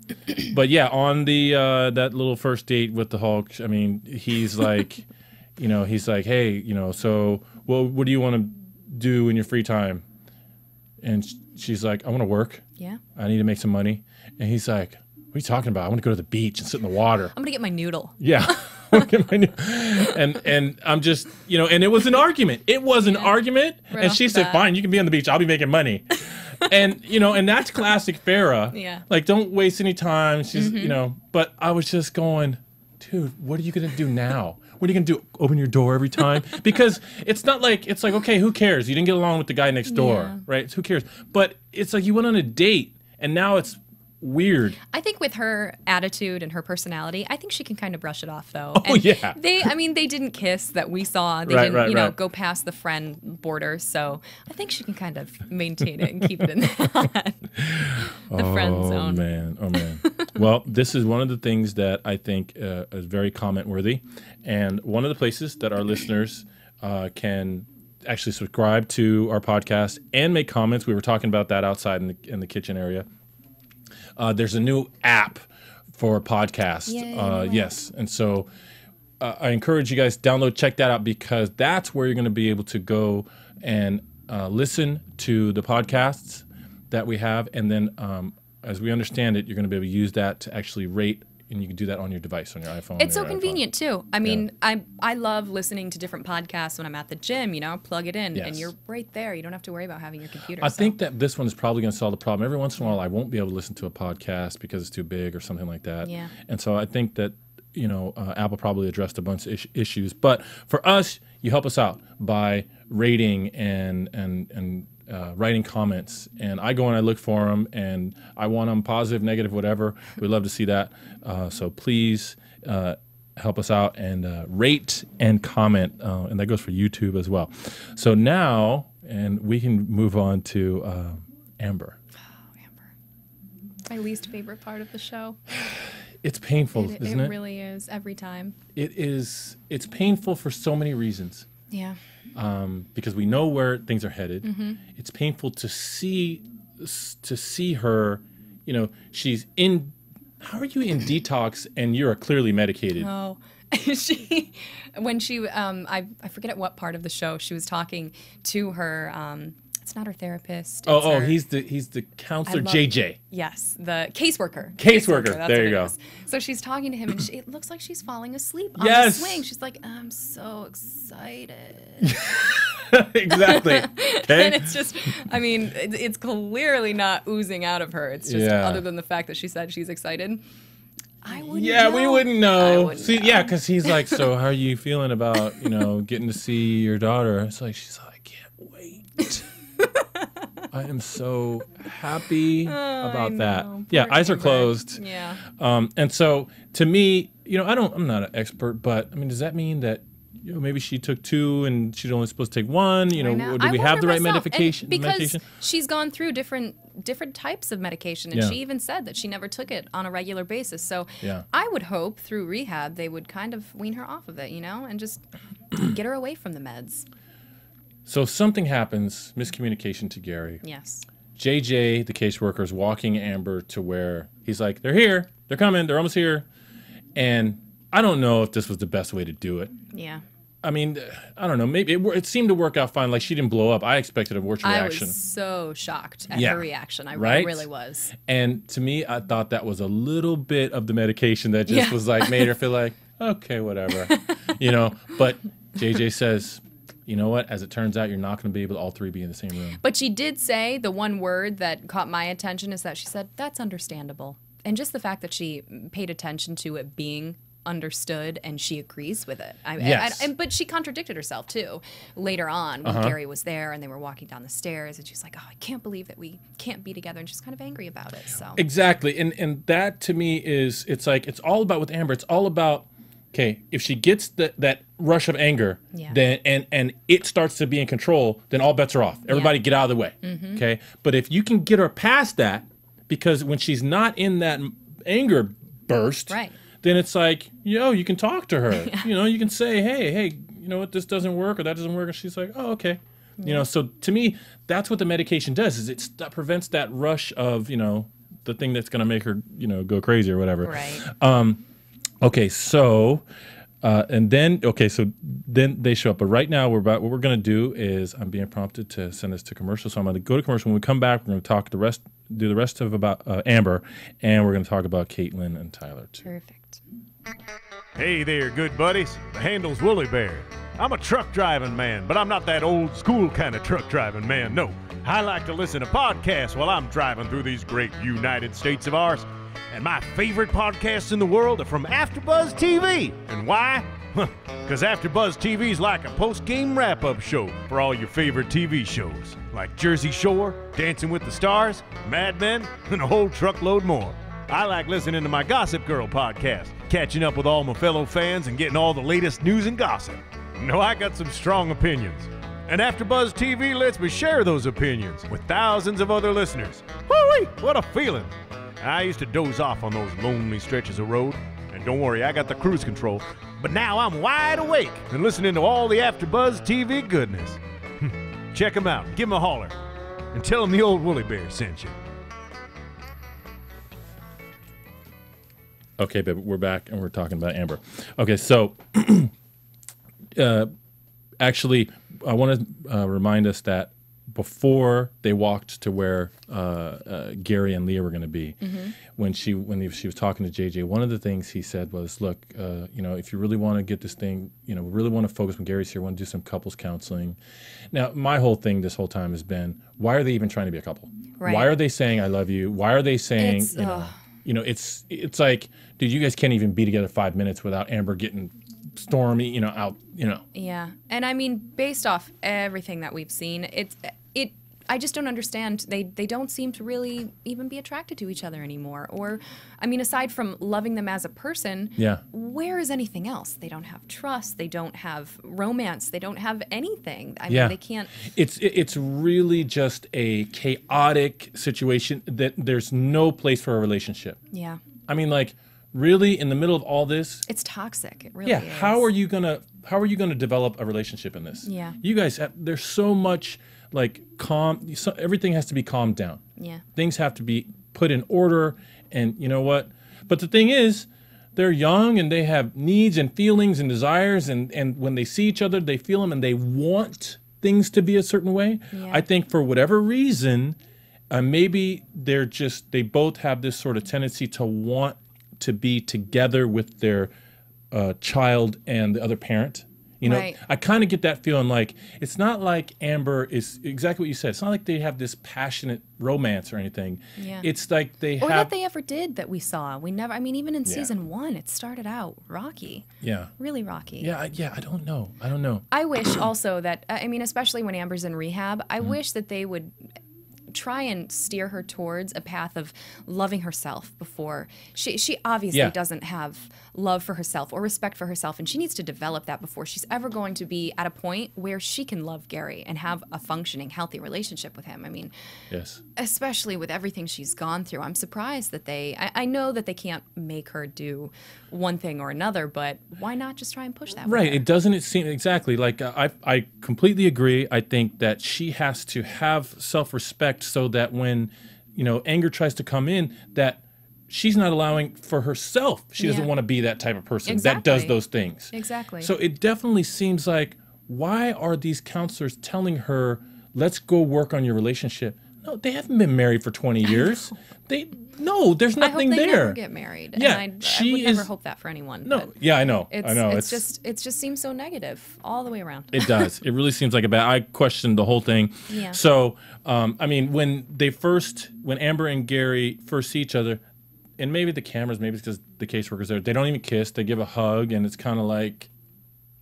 But yeah, on the that little first date with the Hulk, I mean, he's like, he's like, hey, so what do you want to do in your free time? And she's like, I want to work. Yeah. I need to make some money. And he's like, what are you talking about? I want to go to the beach and sit in the water. I'm going to get my noodle. Yeah. and I'm just, and it was an argument. It was an argument. Right and she said, fine, you can be on the beach. I'll be making money. And, and that's classic Farrah. Yeah. Like, don't waste any time. She's, but I was just going, dude, what are you going to do now? What are you going to do? Open your door every time? Because it's not like, it's like, okay, who cares? You didn't get along with the guy next door, right? So who cares? But it's like you went on a date and now it's weird. I think with her attitude and her personality, I think she can kind of brush it off, though. Oh, and yeah. they didn't kiss that we saw. They didn't, go past the friend border. So I think she can kind of maintain it and keep it in that. The friend zone. Oh, man. Well, this is one of the things that I think is very comment worthy. And one of the places that our listeners can actually subscribe to our podcast and make comments. We were talking about that outside in the kitchen area. There's a new app for podcasts. Yes. And so I encourage you guys check that out, because that's where you're going to be able to go and listen to the podcasts that we have. And then as we understand it, you're going to be able to use that to actually rate. And you can do that on your device, on your iPhone. It's so convenient, too. I mean, I love listening to different podcasts when I'm at the gym, plug it in, and you're right there. You don't have to worry about having your computer. I think that this one is probably going to solve the problem. Every once in a while, I won't be able to listen to a podcast because it's too big or something like that. Yeah. And so I think that, Apple probably addressed a bunch of issues. But for us, you help us out by rating and writing comments, and I go and I look for them, and I want them positive, negative, whatever. We'd love to see that. So please help us out and rate and comment, and that goes for YouTube as well. So now, and we can move on to Amber. Oh, Amber. My least favorite part of the show. It's painful, isn't it? It really is, every time. It is. It's painful for so many reasons. Yeah. Because we know where things are headed. Mm-hmm. It's painful to see her. She's in. How are you in detox and you're clearly medicated? Oh, when she I forget at what part of the show she was talking to her. It's not her therapist. He's the counselor, JJ. Yes, the caseworker. Caseworker. There you go. So she's talking to him, and it looks like she's falling asleep on the swing. She's like, "I'm so excited." Exactly. Okay. And it's just, I mean, it's clearly not oozing out of her. It's just other than the fact that she said she's excited. I wouldn't know. We wouldn't know. Yeah, because he's like, so how are you feeling about, getting to see your daughter? It's like, she's like, I can't wait. I am so happy about that. Yeah, eyes are closed. Yeah. And so to me, I'm not an expert, but I mean, does that mean that maybe she took 2 and she's only supposed to take 1? Do we have the right medication? Because she's gone through different types of medication, and she even said that she never took it on a regular basis. So I would hope through rehab they would kind of wean her off of it, and just get her away from the meds. So something happens, miscommunication to Gary. Yes. JJ, the caseworker, is walking Amber to where he's like, they're here, they're coming, they're almost here. And I don't know if this was the best way to do it. Yeah. I mean, I don't know. Maybe it seemed to work out fine. Like, she didn't blow up. I expected a worse reaction. I was so shocked at her reaction. I really was. And to me, I thought that was a little bit of the medication that just was like, made her feel like, okay, whatever. But JJ says, you know what? As it turns out, you're not going to be able to all 3 be in the same room. But she did say the one word that caught my attention is that she said, that's understandable. And just the fact that she paid attention to it being understood and she agrees with it. But she contradicted herself, too, later on when Gary was there and they were walking down the stairs, and she's like, oh, I can't believe that we can't be together. And she's kind of angry about it. So exactly. And that, to me, is, it's like, it's all about, with Amber, it's all about, okay, if she gets that rush of anger, then and it starts to be in control, then all bets are off. Everybody get out of the way, okay? But if you can get her past that, because when she's not in that anger burst, then it's like, you can talk to her. You can say, hey, you know what, this doesn't work or that doesn't work. And she's like, oh, okay. You know, so to me, that's what the medication does, is it prevents that rush of, you know, the thing that's going to make her, you know, go crazy or whatever. Right. Okay, so, and then, so then they show up. But right now, what we're going to do is I'm being prompted to send us to commercial. So I'm going to go to commercial. When we come back, we're going to talk do the rest of about Amber, and we're going to talk about Catelynn and Tyler too. Perfect. Hey there, good buddies. The handle's Woolly Bear. I'm a truck driving man, but I'm not that old school kind of truck driving man, no. I like to listen to podcasts while I'm driving through these great United States of ours. And my favorite podcasts in the world are from AFTERBUZZ TV. And why? Because AFTERBUZZ TV is like a post-game wrap-up show for all your favorite TV shows, like Jersey Shore, Dancing with the Stars, Mad Men, and a whole truckload more. I like listening to my Gossip Girl podcast, catching up with all my fellow fans and getting all the latest news and gossip. No, I got some strong opinions. And AFTERBUZZ TV lets me share those opinions with thousands of other listeners. Woo-wee, what a feeling. I used to doze off on those lonely stretches of road. And don't worry, I got the cruise control. But now I'm wide awake and listening to all the AFTERBUZZ TV goodness. Check them out, give them a holler, and tell them the old Woolly Bear sent you. Okay, babe, we're back and we're talking about Amber. Okay, so actually, I want to remind us that before they walked to where Gary and Leah were going to be, when she was talking to JJ, one of the things he said was, "Look, you know, if you really want to get this thing, you know, really want to focus when Gary's here, want to do some couples counseling." Now, my whole thing this whole time has been, why are they even trying to be a couple? Right. Why are they saying "I love you"? Why are they saying, you know, it's like, dude, you gues can't even be together 5 minutes without Amber getting stormy, you know, out, you know. Yeah, and I mean, based off everything that we've seen, I just don't understand. They don't seem to really even be attracted to each other anymore. Or, I mean, aside from loving them as a person, where is anything else? They don't have trust. They don't have romance. They don't have anything. I mean, they can't. It's really just a chaotic situation that there's no place for a relationship. Yeah. I mean, like, really, in the middle of all this, it's toxic. It really is. How are you gonna develop a relationship in this? Yeah. You guys, there's so much like everything has to be calmed down. Yeah. Things have to be put in order, and you know what? But the thing is, they're young and they have needs and feelings and desires, and when they see each other, they feel them and they want things to be a certain way. Yeah. I think for whatever reason, maybe they both have this sort of tendency to want to be together with their child and the other parent. You know, right. I kind of get that feeling like it's not like Amber is exactly what you said. It's not like they have this passionate romance or anything. Yeah. It's like they or have. that they ever did that we saw. We never. I mean, even in season 1, it started out rocky. Yeah. Really rocky. Yeah. I don't know. I wish also that, I mean, especially when Amber's in rehab, I wish that they would try and steer her towards a path of loving herself before. She obviously doesn't have love for herself or respect for herself, and she needs to develop that before she's ever going to be at a point where she can love Gary and have a functioning, healthy relationship with him. I mean, especially with everything she's gone through, I'm surprised that I know that they can't make her do one thing or another, but why not just try and push that? Right. It seem exactly like I completely agree. I think that she has to have self-respect so that when, you know, anger tries to come in, that she's not allowing for herself. She doesn't want to be that type of person that does those things. Exactly. So it definitely seems like, why are these counselors telling her, let's go work on your relationship? No, they haven't been married for 20 years. There's nothing there. I hope they never get married. Yeah, and I would never hope that for anyone. No, yeah, I know. It just seems so negative all the way around. It does. It really seems like I questioned the whole thing. Yeah. So, I mean, when Amber and Gary first see each other, and maybe the cameras, maybe it's because the caseworkers there, they don't even kiss. They give a hug, and it's kind of like,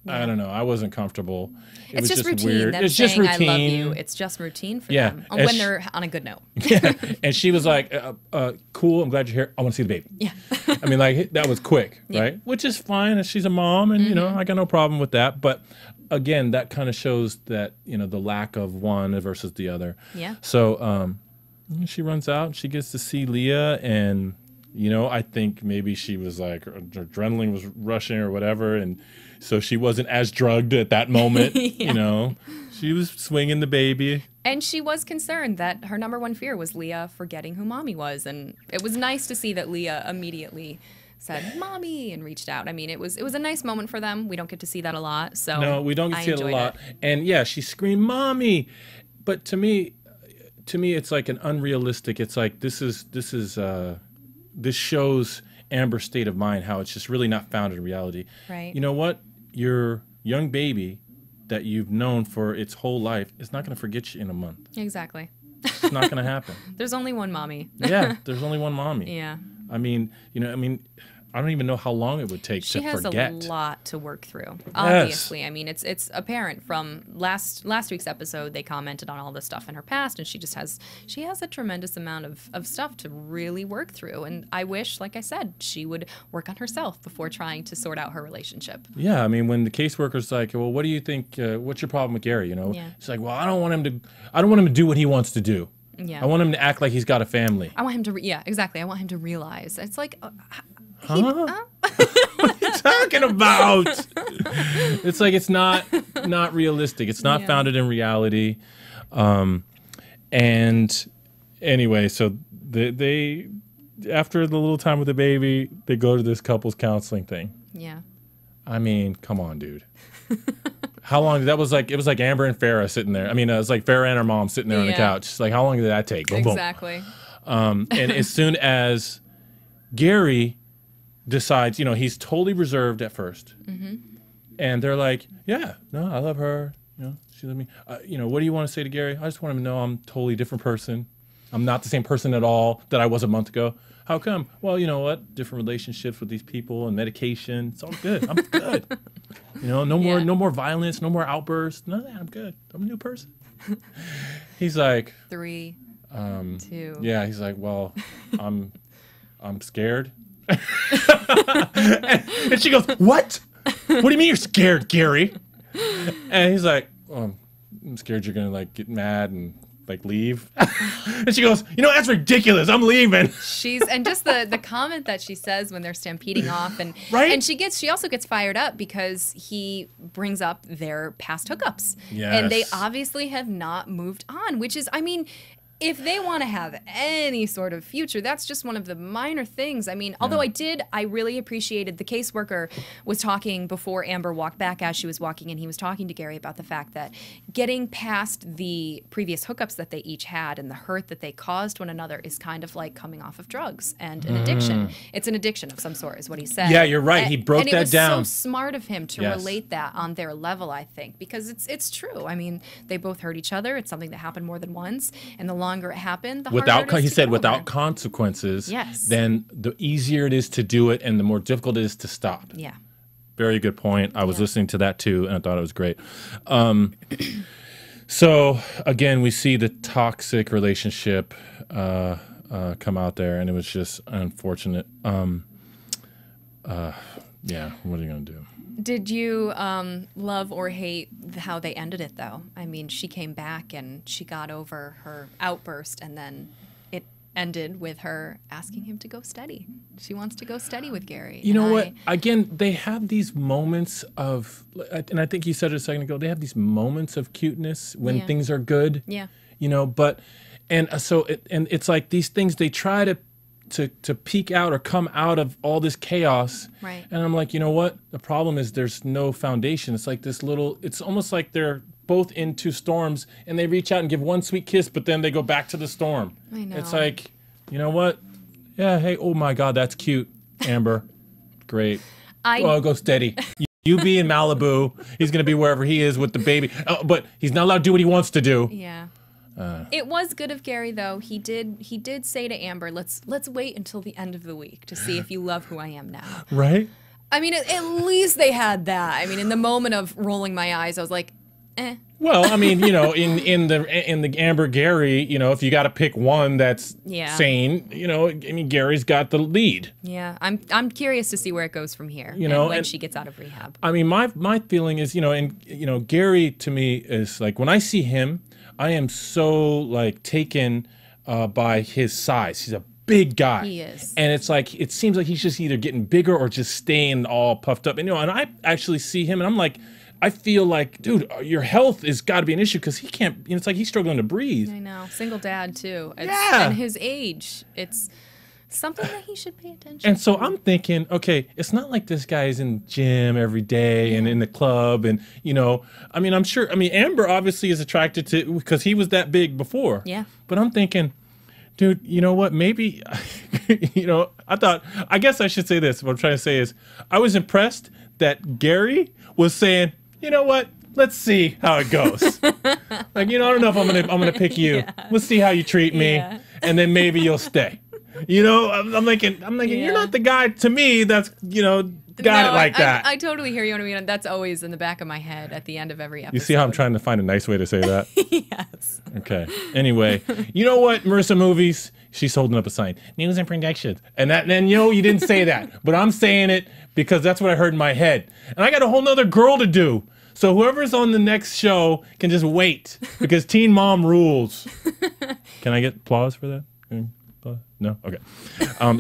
I don't know. I wasn't comfortable. It was just routine. Weird. It's just routine. I love you. It's just routine for them when they're on a good note. And she was like, cool, I'm glad you're here. I want to see the baby. Yeah. I mean, like, that was quick, right? Which is fine. She's a mom, and, you know, I got no problem with that. But, again, that kind of shows that, you know, the lack of one versus the other. Yeah. So she runs out, and she gets to see Leah, and You know, I think maybe she was like, her adrenaline was rushing or whatever, and so she wasn't as drugged at that moment. You know, she was swinging the baby. And she was concerned that her #1 fear was Leah forgetting who Mommy was, and it was nice to see that Leah immediately said "Mommy" and reached out. I mean, it was a nice moment for them. We don't get to see that a lot, so no, we don't get to see it a lot. And yeah, she screamed "Mommy," but to me, it's like an unrealistic. It's like this shows Amber's state of mind, how it's just really not founded in reality. Right. You know what? Your young baby that you've known for its whole life is not going to forget you in a month. Exactly. It's not going to happen. There's only one Mommy. Yeah, there's only one Mommy. Yeah. I mean, I don't even know how long it would take to forget. She has a lot to work through. Obviously, I mean, it's apparent from last week's episode. They commented on all the stuff in her past, and she has a tremendous amount of stuff to really work through. And I wish, like I said, she would work on herself before trying to sort out her relationship. Yeah, I mean, when the caseworker's like, "Well, what do you think? What's your problem with Gary?" You know, she's like, "Well, I don't want him to do what he wants to do. Yeah, I want him to act like he's got a family. I want him to, exactly. I want him to realize." It's like. What are you talking about? It's like it's not realistic. It's not founded in reality. And anyway, so they after the little time with the baby, they go to this couples counseling thing. Yeah. I mean, come on, dude. How long? It was like Amber and Farrah sitting there. I mean, it was like Farrah and her mom sitting there on the couch. It's like, how long did that take? Boom, exactly. Boom. And as soon as Gary decides, he's totally reserved at first. And they're like, yeah, no, I love her. She loves me. What do you want to say to Gary? I just want him to know I'm a totally different person. I'm not the same person at all that I was a month ago. How come? Well, you know what? Different relationships with these people and medication. It's all good. I'm good. No more violence, no more outbursts. None of that. I'm good. I'm a new person. He's like 3, 2. Yeah, he's like, well, I'm scared. And she goes, what? What do you mean you're scared, Gary? And he's like, I'm scared you're gonna like get mad and like leave. And she goes, that's ridiculous. I'm leaving. And just the comment that she says when they're stampeding off, and right? And she also gets fired up because he brings up their past hookups. Yes. And they obviously have not moved on, which is, I mean, if they want to have any sort of future, that's just one of the minor things. I mean, although I really appreciated the caseworker was talking before Amber walked back as she was walking in. He was talking to Gary about the fact that getting past the previous hookups that they each had and the hurt that they caused one another is kind of like coming off of drugs and an addiction. It's an addiction of some sort is what he said. Yeah, you're right. He broke that down. And it was so smart of him to relate that on their level, I think, because it's true. I mean, they both hurt each other. It's something that happened more than once, and the longer it happened, the harder it is to get without over. consequences, yes, then the easier it is to do it and the more difficult it is to stop. Yeah. Very good point. I was listening to that too, and I thought it was great. So again, we see the toxic relationship come out there, and it was just unfortunate. Yeah, what are you gonna do? Did you love or hate how they ended it, though? I mean, she came back and she got over her outburst, and then it ended with her asking him to go steady. She wants to go steady with Gary. You know what? Again, they have these moments of, and I think you said it a second ago, they have these moments of cuteness when things are good. Yeah. But, and so, it's like these things, they try to peek out or come out of all this chaos. Right. And I'm like, you know what? The problem is there's no foundation. It's like this little, it's almost like they're both in two storms and they reach out and give one sweet kiss, but then they go back to the storm. I know. It's like, you know what? Yeah, hey, oh my God, that's cute, Amber. Great. Go steady. You be in Malibu. He's going to be wherever he is with the baby. But he's not allowed to do what he wants to do. Yeah. It was good of Gary, though. He did say to Amber, let's wait until the end of the week to see if you love who I am now. Right? I mean, at least they had that. I mean, in the moment of rolling my eyes, I was like, eh. Well, I mean, in the Amber Gary, if you got to pick one that's sane, I mean, Gary's got the lead. Yeah, I'm curious to see where it goes from here. When she gets out of rehab. I mean, my feeling is, Gary to me is like when I see him, I am so like taken by his size. He's a big guy. He is. And it's like, it seems like he's just either getting bigger or just staying all puffed up. And, you know, and I actually see him and I'm like, I feel like, dude, your health has got to be an issue because he can't, you know, it's like he's struggling to breathe. I know. Single dad, too. Yeah. And his age, it's something that he should pay attention And so to. I'm thinking, okay, it's not like this guy's in the gym every day and in the club and, you know, I mean, I'm sure, I mean, Amber obviously is attracted to, because he was that big before. Yeah. But I'm thinking, dude, you know what, maybe, you know, I guess I should say this. What I'm trying to say is I was impressed that Gary was saying, you know what, let's see how it goes. Like, you know, I don't know if I'm gonna pick you. Yeah. Let's see how you treat me, and then maybe you'll stay. You know, I'm thinking, you're not the guy to me that's, you know, got it like that. I totally hear you. I mean, that's always in the back of my head at the end of every episode. You see how I'm trying to find a nice way to say that? Yes. Okay. Anyway, you know what, Marissa Movies? She's holding up a sign. News and predictions. And then, you know, you didn't say that. But I'm saying it because that's what I heard in my head. And I got a whole nother girl to do. So whoever's on the next show can just wait because Teen Mom rules. Can I get applause for that? No? Okay.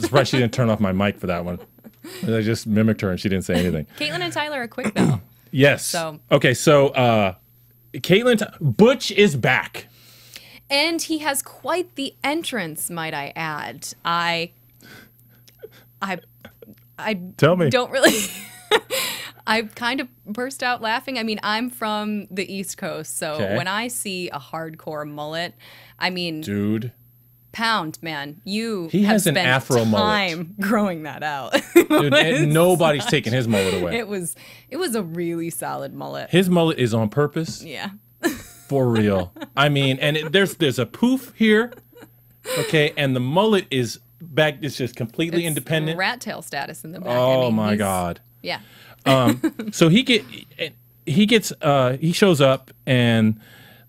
Surprised she didn't turn off my mic for that one. I just mimicked her and she didn't say anything. Catelynn and Tyler are quick, though. Yes. So. Okay, so Butch is back. And he has quite the entrance, might I add. I Tell me. Don't really... I kind of burst out laughing. I mean, I'm from the East Coast, so when I see a hardcore mullet, I mean... Dude. Pound, man. He has an afro time growing that out. Dude, and nobody's taking his mullet away. It was a really solid mullet. His mullet is on purpose. Yeah. For real. I mean, and there's a poof here, okay, and the mullet is back. It's just completely independent. Rat tail status in the back. Oh, I mean, my God. Yeah. So he shows up and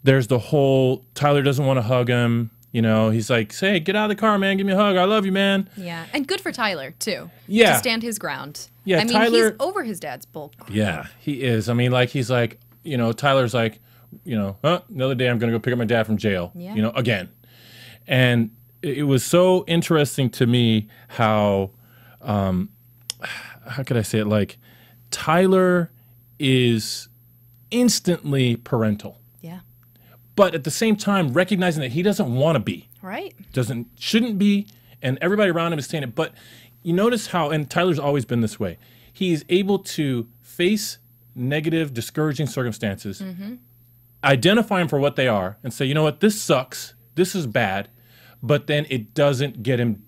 there's the whole Tyler doesn't want to hug him. You know, he's like, "Say, get out of the car, man. Give me a hug. I love you, man." Yeah, and good for Tyler too. Yeah, to stand his ground. Yeah, I mean, Tyler, he's over his dad's bull. Yeah, he is. I mean, like he's like, you know, Tyler's like, you know, another day I'm gonna go pick up my dad from jail. Yeah. You know, again, and it was so interesting to me how could I say it? Like, Tyler is instantly parental. Yeah. But at the same time, recognizing that he doesn't want to be. Right. Shouldn't be, and everybody around him is saying it. But you notice how, and Tyler's always been this way, he is able to face negative, discouraging circumstances, identify them for what they are, and say, you know what, this sucks, this is bad, but then it doesn't get him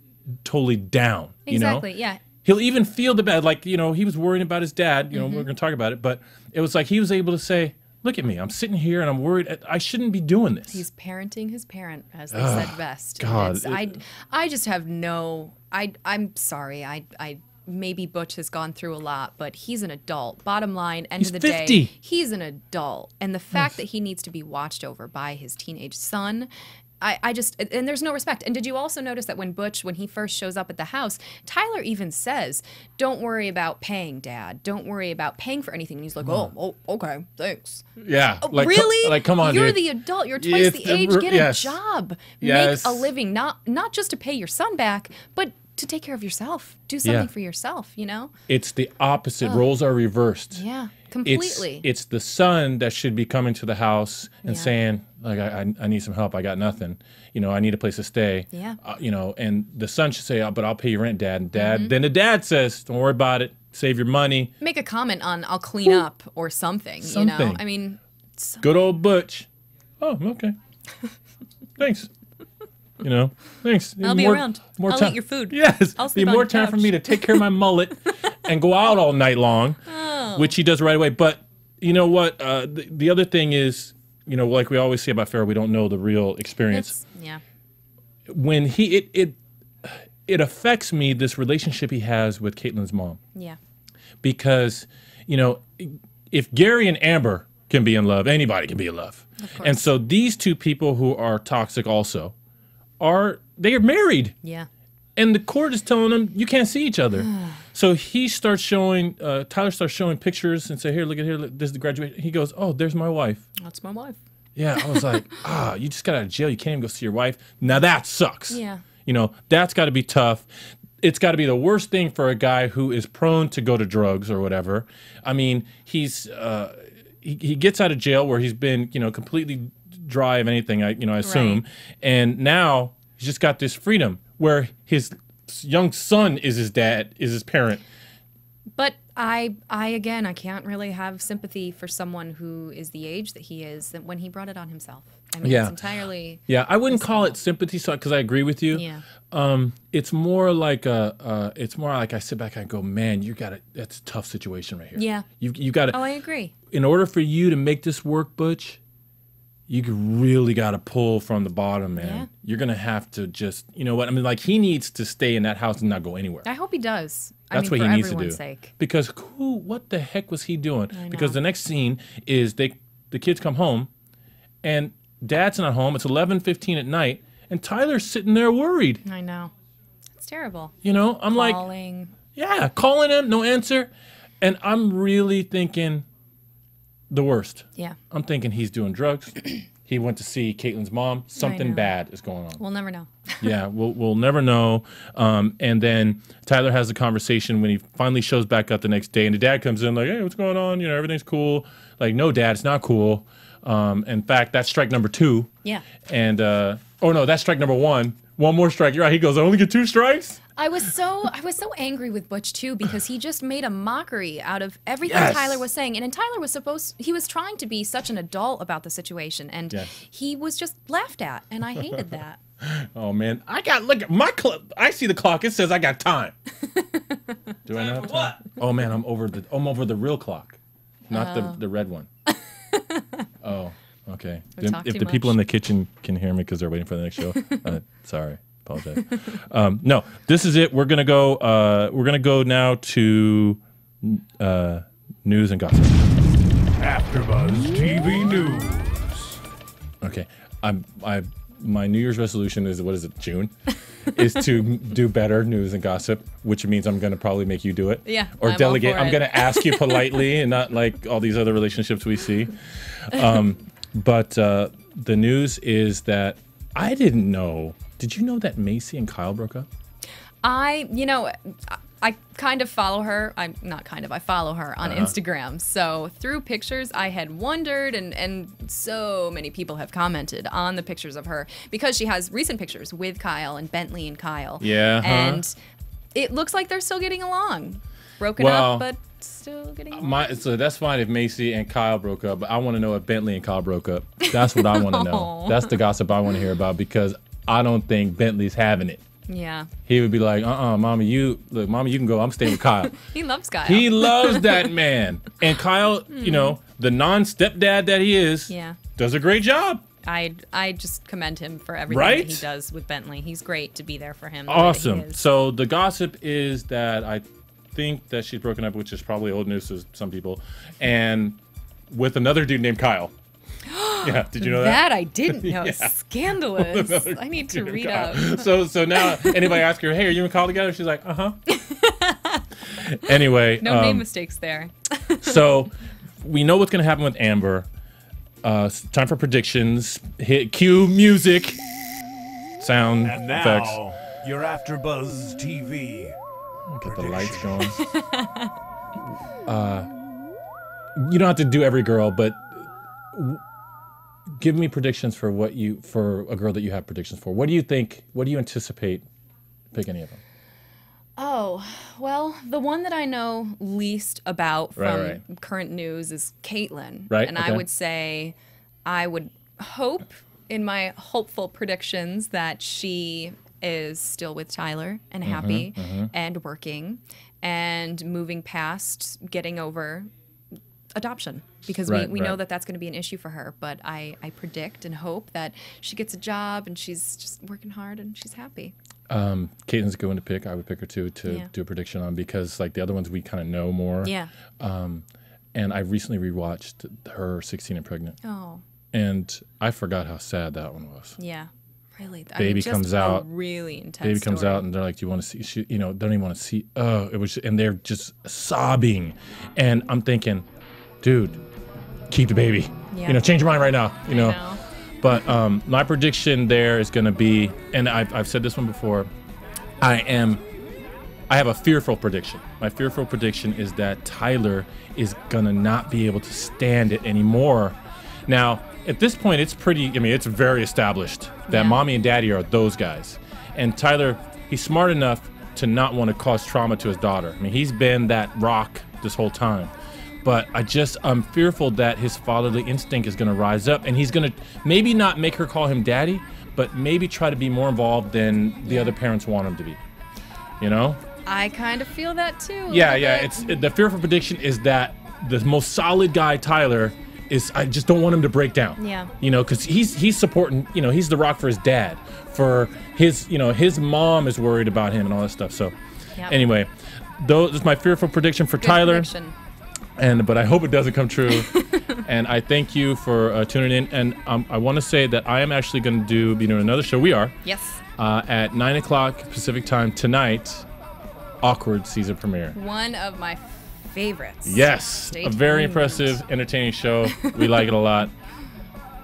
totally down. Exactly, you know? Yeah. He'll even feel the bad, like, you know, he was worrying about his dad, you know, we're going to talk about it, but it was like he was able to say, look at me, I'm sitting here and I'm worried, I shouldn't be doing this. He's parenting his parent, as they said best. God. I just have no, I'm sorry, maybe Butch has gone through a lot, but he's an adult. Bottom line, end of the 50. day, he's an adult. And the fact that he needs to be watched over by his teenage son, I just, and there's no respect. And did you also notice that when he first shows up at the house, Tyler even says, don't worry about paying, Dad. Don't worry about paying for anything. And he's like, oh, okay, thanks. Yeah. Like, really? Come on, You're dude. the adult. You're twice the age. Get a job. Yes. Make a living. Not just to pay your son back, but to take care of yourself. Do something for yourself, you know? It's the opposite. Roles are reversed. Yeah, completely. It's the son that should be coming to the house and saying, like, I need some help. I got nothing. You know, I need a place to stay. Yeah. You know, and the son should say, but I'll pay your rent, Dad. And then the dad says, don't worry about it. Save your money. Make a comment on, I'll clean up or something, you know? I mean. Good old Butch. Oh, okay. Thanks. You know, thanks. I'll be around. I'll eat your food. Yes. I'll be more time for me to take care of my mullet and go out all night long, which he does right away. But you know what? The other thing is, you know, like we always say about Farrah, we don't know the real experience. When it affects me, this relationship he has with Catelynn's mom. Yeah. Because, you know, if Gary and Amber can be in love, anybody can be in love. Of course. And so these two people who are toxic also, they are married. Yeah. And the court is telling them you can't see each other. So he starts showing, Tyler starts showing pictures and say, here, look at here, this is the graduation. He goes, oh, there's my wife. That's my wife. Yeah, I was like, you just got out of jail. You can't even go see your wife. Now that sucks. Yeah. You know, that's got to be tough. It's got to be the worst thing for a guy who is prone to go to drugs or whatever. I mean, he gets out of jail where he's been, you know, completely dry of anything, I assume. Right. And now he's just got this freedom where his young son is his dad, is his parent. But I can't really have sympathy for someone who is the age that he is when he brought it on himself. I mean, it's entirely... Yeah, I wouldn't call it sympathy because I agree with you. Yeah. It's more like I sit back and I go, man, that's a tough situation right here. Yeah. You got to... Oh, I agree. In order for you to make this work, Butch, you really got to pull from the bottom, man. Yeah. You're going to have to just, you know what? I mean, like, he needs to stay in that house and not go anywhere. I hope he does. That's what he needs to do. Sake. Because what the heck was he doing? Because the next scene is the kids come home and Dad's not home. It's 11:15 at night, and Tyler's sitting there worried. I know. It's terrible. You know, I'm calling him, no answer. And I'm really thinking the worst. Yeah. I'm thinking he's doing drugs. He went to see Catelyn's mom. Something bad is going on. We'll never know. Yeah, we'll never know. And then Tyler has a conversation when he finally shows back up the next day, and the dad comes in like, hey, what's going on? You know, everything's cool. Like, no, Dad, it's not cool. In fact, that's strike number 2. Yeah. And, no, that's strike number 1. One more strike. You're right. He goes, I only get 2 strikes? I was so angry with Butch too because he just made a mockery out of everything Tyler was saying, and Tyler he was trying to be such an adult about the situation, and he was just laughed at, and I hated that. Oh man, look at my clock. I see the clock. It says I got time. Do I not have time? What? Oh man, I'm over the real clock, not the red one. Oh, okay. If the people in the kitchen can hear me because they're waiting for the next show, sorry. Apologize. No, this is it. We're gonna go. We're gonna go now to news and gossip. AfterBuzz TV News. Okay, my New Year's resolution is, what is it, June? Is to do better news and gossip, which means I'm gonna probably make you do it. Yeah. Or delegate. I'm gonna ask you politely, and not like all these other relationships we see. But the news is that I didn't know. Did you know that Maci and Kyle broke up? I kind of follow her. I follow her on Instagram. So through pictures, I had wondered, and so many people have commented on the pictures of her because she has recent pictures with Kyle and Bentley and Kyle. Yeah. And it looks like they're still getting along. Broken up, but still getting along. So that's fine if Maci and Kyle broke up, but I want to know if Bentley and Kyle broke up. That's what I want to know. That's the gossip I want to hear about, because I don't think Bentley's having it. Yeah. He would be like, Mama, you can go. I'm staying with Kyle. He loves Kyle. He loves that man. And Kyle, you know, the non-stepdad that he is, does a great job. I just commend him for everything that he does with Bentley. He's great to be there for him. Awesome. So the gossip is that I think that she's broken up, which is probably old news to some people, and with another dude named Kyle. Yeah, did you know that? That I didn't know. Scandalous. I need to read up. So now anybody asks her, hey, are you and Kyle together? She's like, uh-huh. Anyway. No name mistakes there. So we know what's going to happen with Amber. Time for predictions. Cue music. Sound and now, effects. Your AfterBuzz TV. Get the lights going. You don't have to do every girl, but give me predictions for a girl that you have predictions for. What do you think? What do you anticipate? Pick any of them. Oh, well, the one that I know least about from current news is Catelynn. Right. And I would say, I would hope in my hopeful predictions that she is still with Tyler and happy and working and moving past getting over adoption, because we know that that's going to be an issue for her. But I predict and hope that she gets a job and she's just working hard and she's happy. Caitlin's going to pick. I would pick her too to do a prediction on, because like the other ones we kind of know more. Yeah. And I recently rewatched her 16 and Pregnant. Oh. And I forgot how sad that one was. Yeah. Really. Baby comes out. Really intense. Baby comes out and they're like, "Do you want to see?" She, don't even want to see. Oh, it was, and they're just sobbing, and I'm thinking, dude, keep the baby. Yeah. Change your mind right now. But my prediction there is going to be, and I've said this one before, I have a fearful prediction. My fearful prediction is that Tyler is going to not be able to stand it anymore. Now, at this point, it's it's very established that mommy and daddy are those guys. And Tyler, he's smart enough to not want to cause trauma to his daughter. I mean, he's been that rock this whole time. But I'm fearful that his fatherly instinct is going to rise up, and he's going to maybe not make her call him daddy, but maybe try to be more involved than the other parents want him to be. You know? I kind of feel that too. Yeah. It's the fearful prediction is that the most solid guy, Tyler, I just don't want him to break down. Yeah. You know, because he's supporting. You know, he's the rock for his dad. For his, his mom is worried about him and all that stuff. So, anyway, this is my fearful prediction for Tyler. Prediction. But I hope it doesn't come true. And I thank you for tuning in. And I want to say that I am actually going to be doing another show. We are. Yes. At 9 o'clock Pacific time tonight. Awkward season premiere. One of my favorites. Yes. Stay a very tuned. impressive, entertaining show. We like it a lot.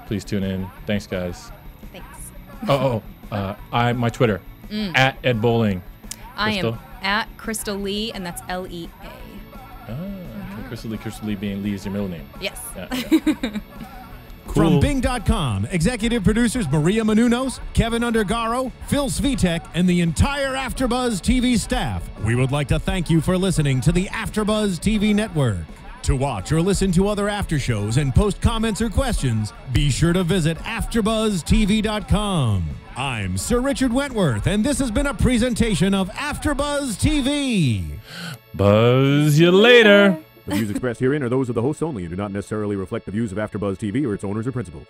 Please tune in. Thanks, guys. Thanks. My Twitter, at Ed Bowling. I am at Crystal Lee, and that's Lea. Crystal Lee being Lee is your middle name. Yes. Yeah. From Bing.com, executive producers Maria Menounos, Kevin Undergaro, Phil Svitek, and the entire AfterBuzz TV staff, we would like to thank you for listening to the AfterBuzz TV network. To watch or listen to other after shows and post comments or questions, be sure to visit AfterBuzzTV.com. I'm Sir Richard Wentworth, and this has been a presentation of AfterBuzz TV. Buzz you later. The views expressed herein are those of the hosts only and do not necessarily reflect the views of AfterBuzz TV or its owners or principals.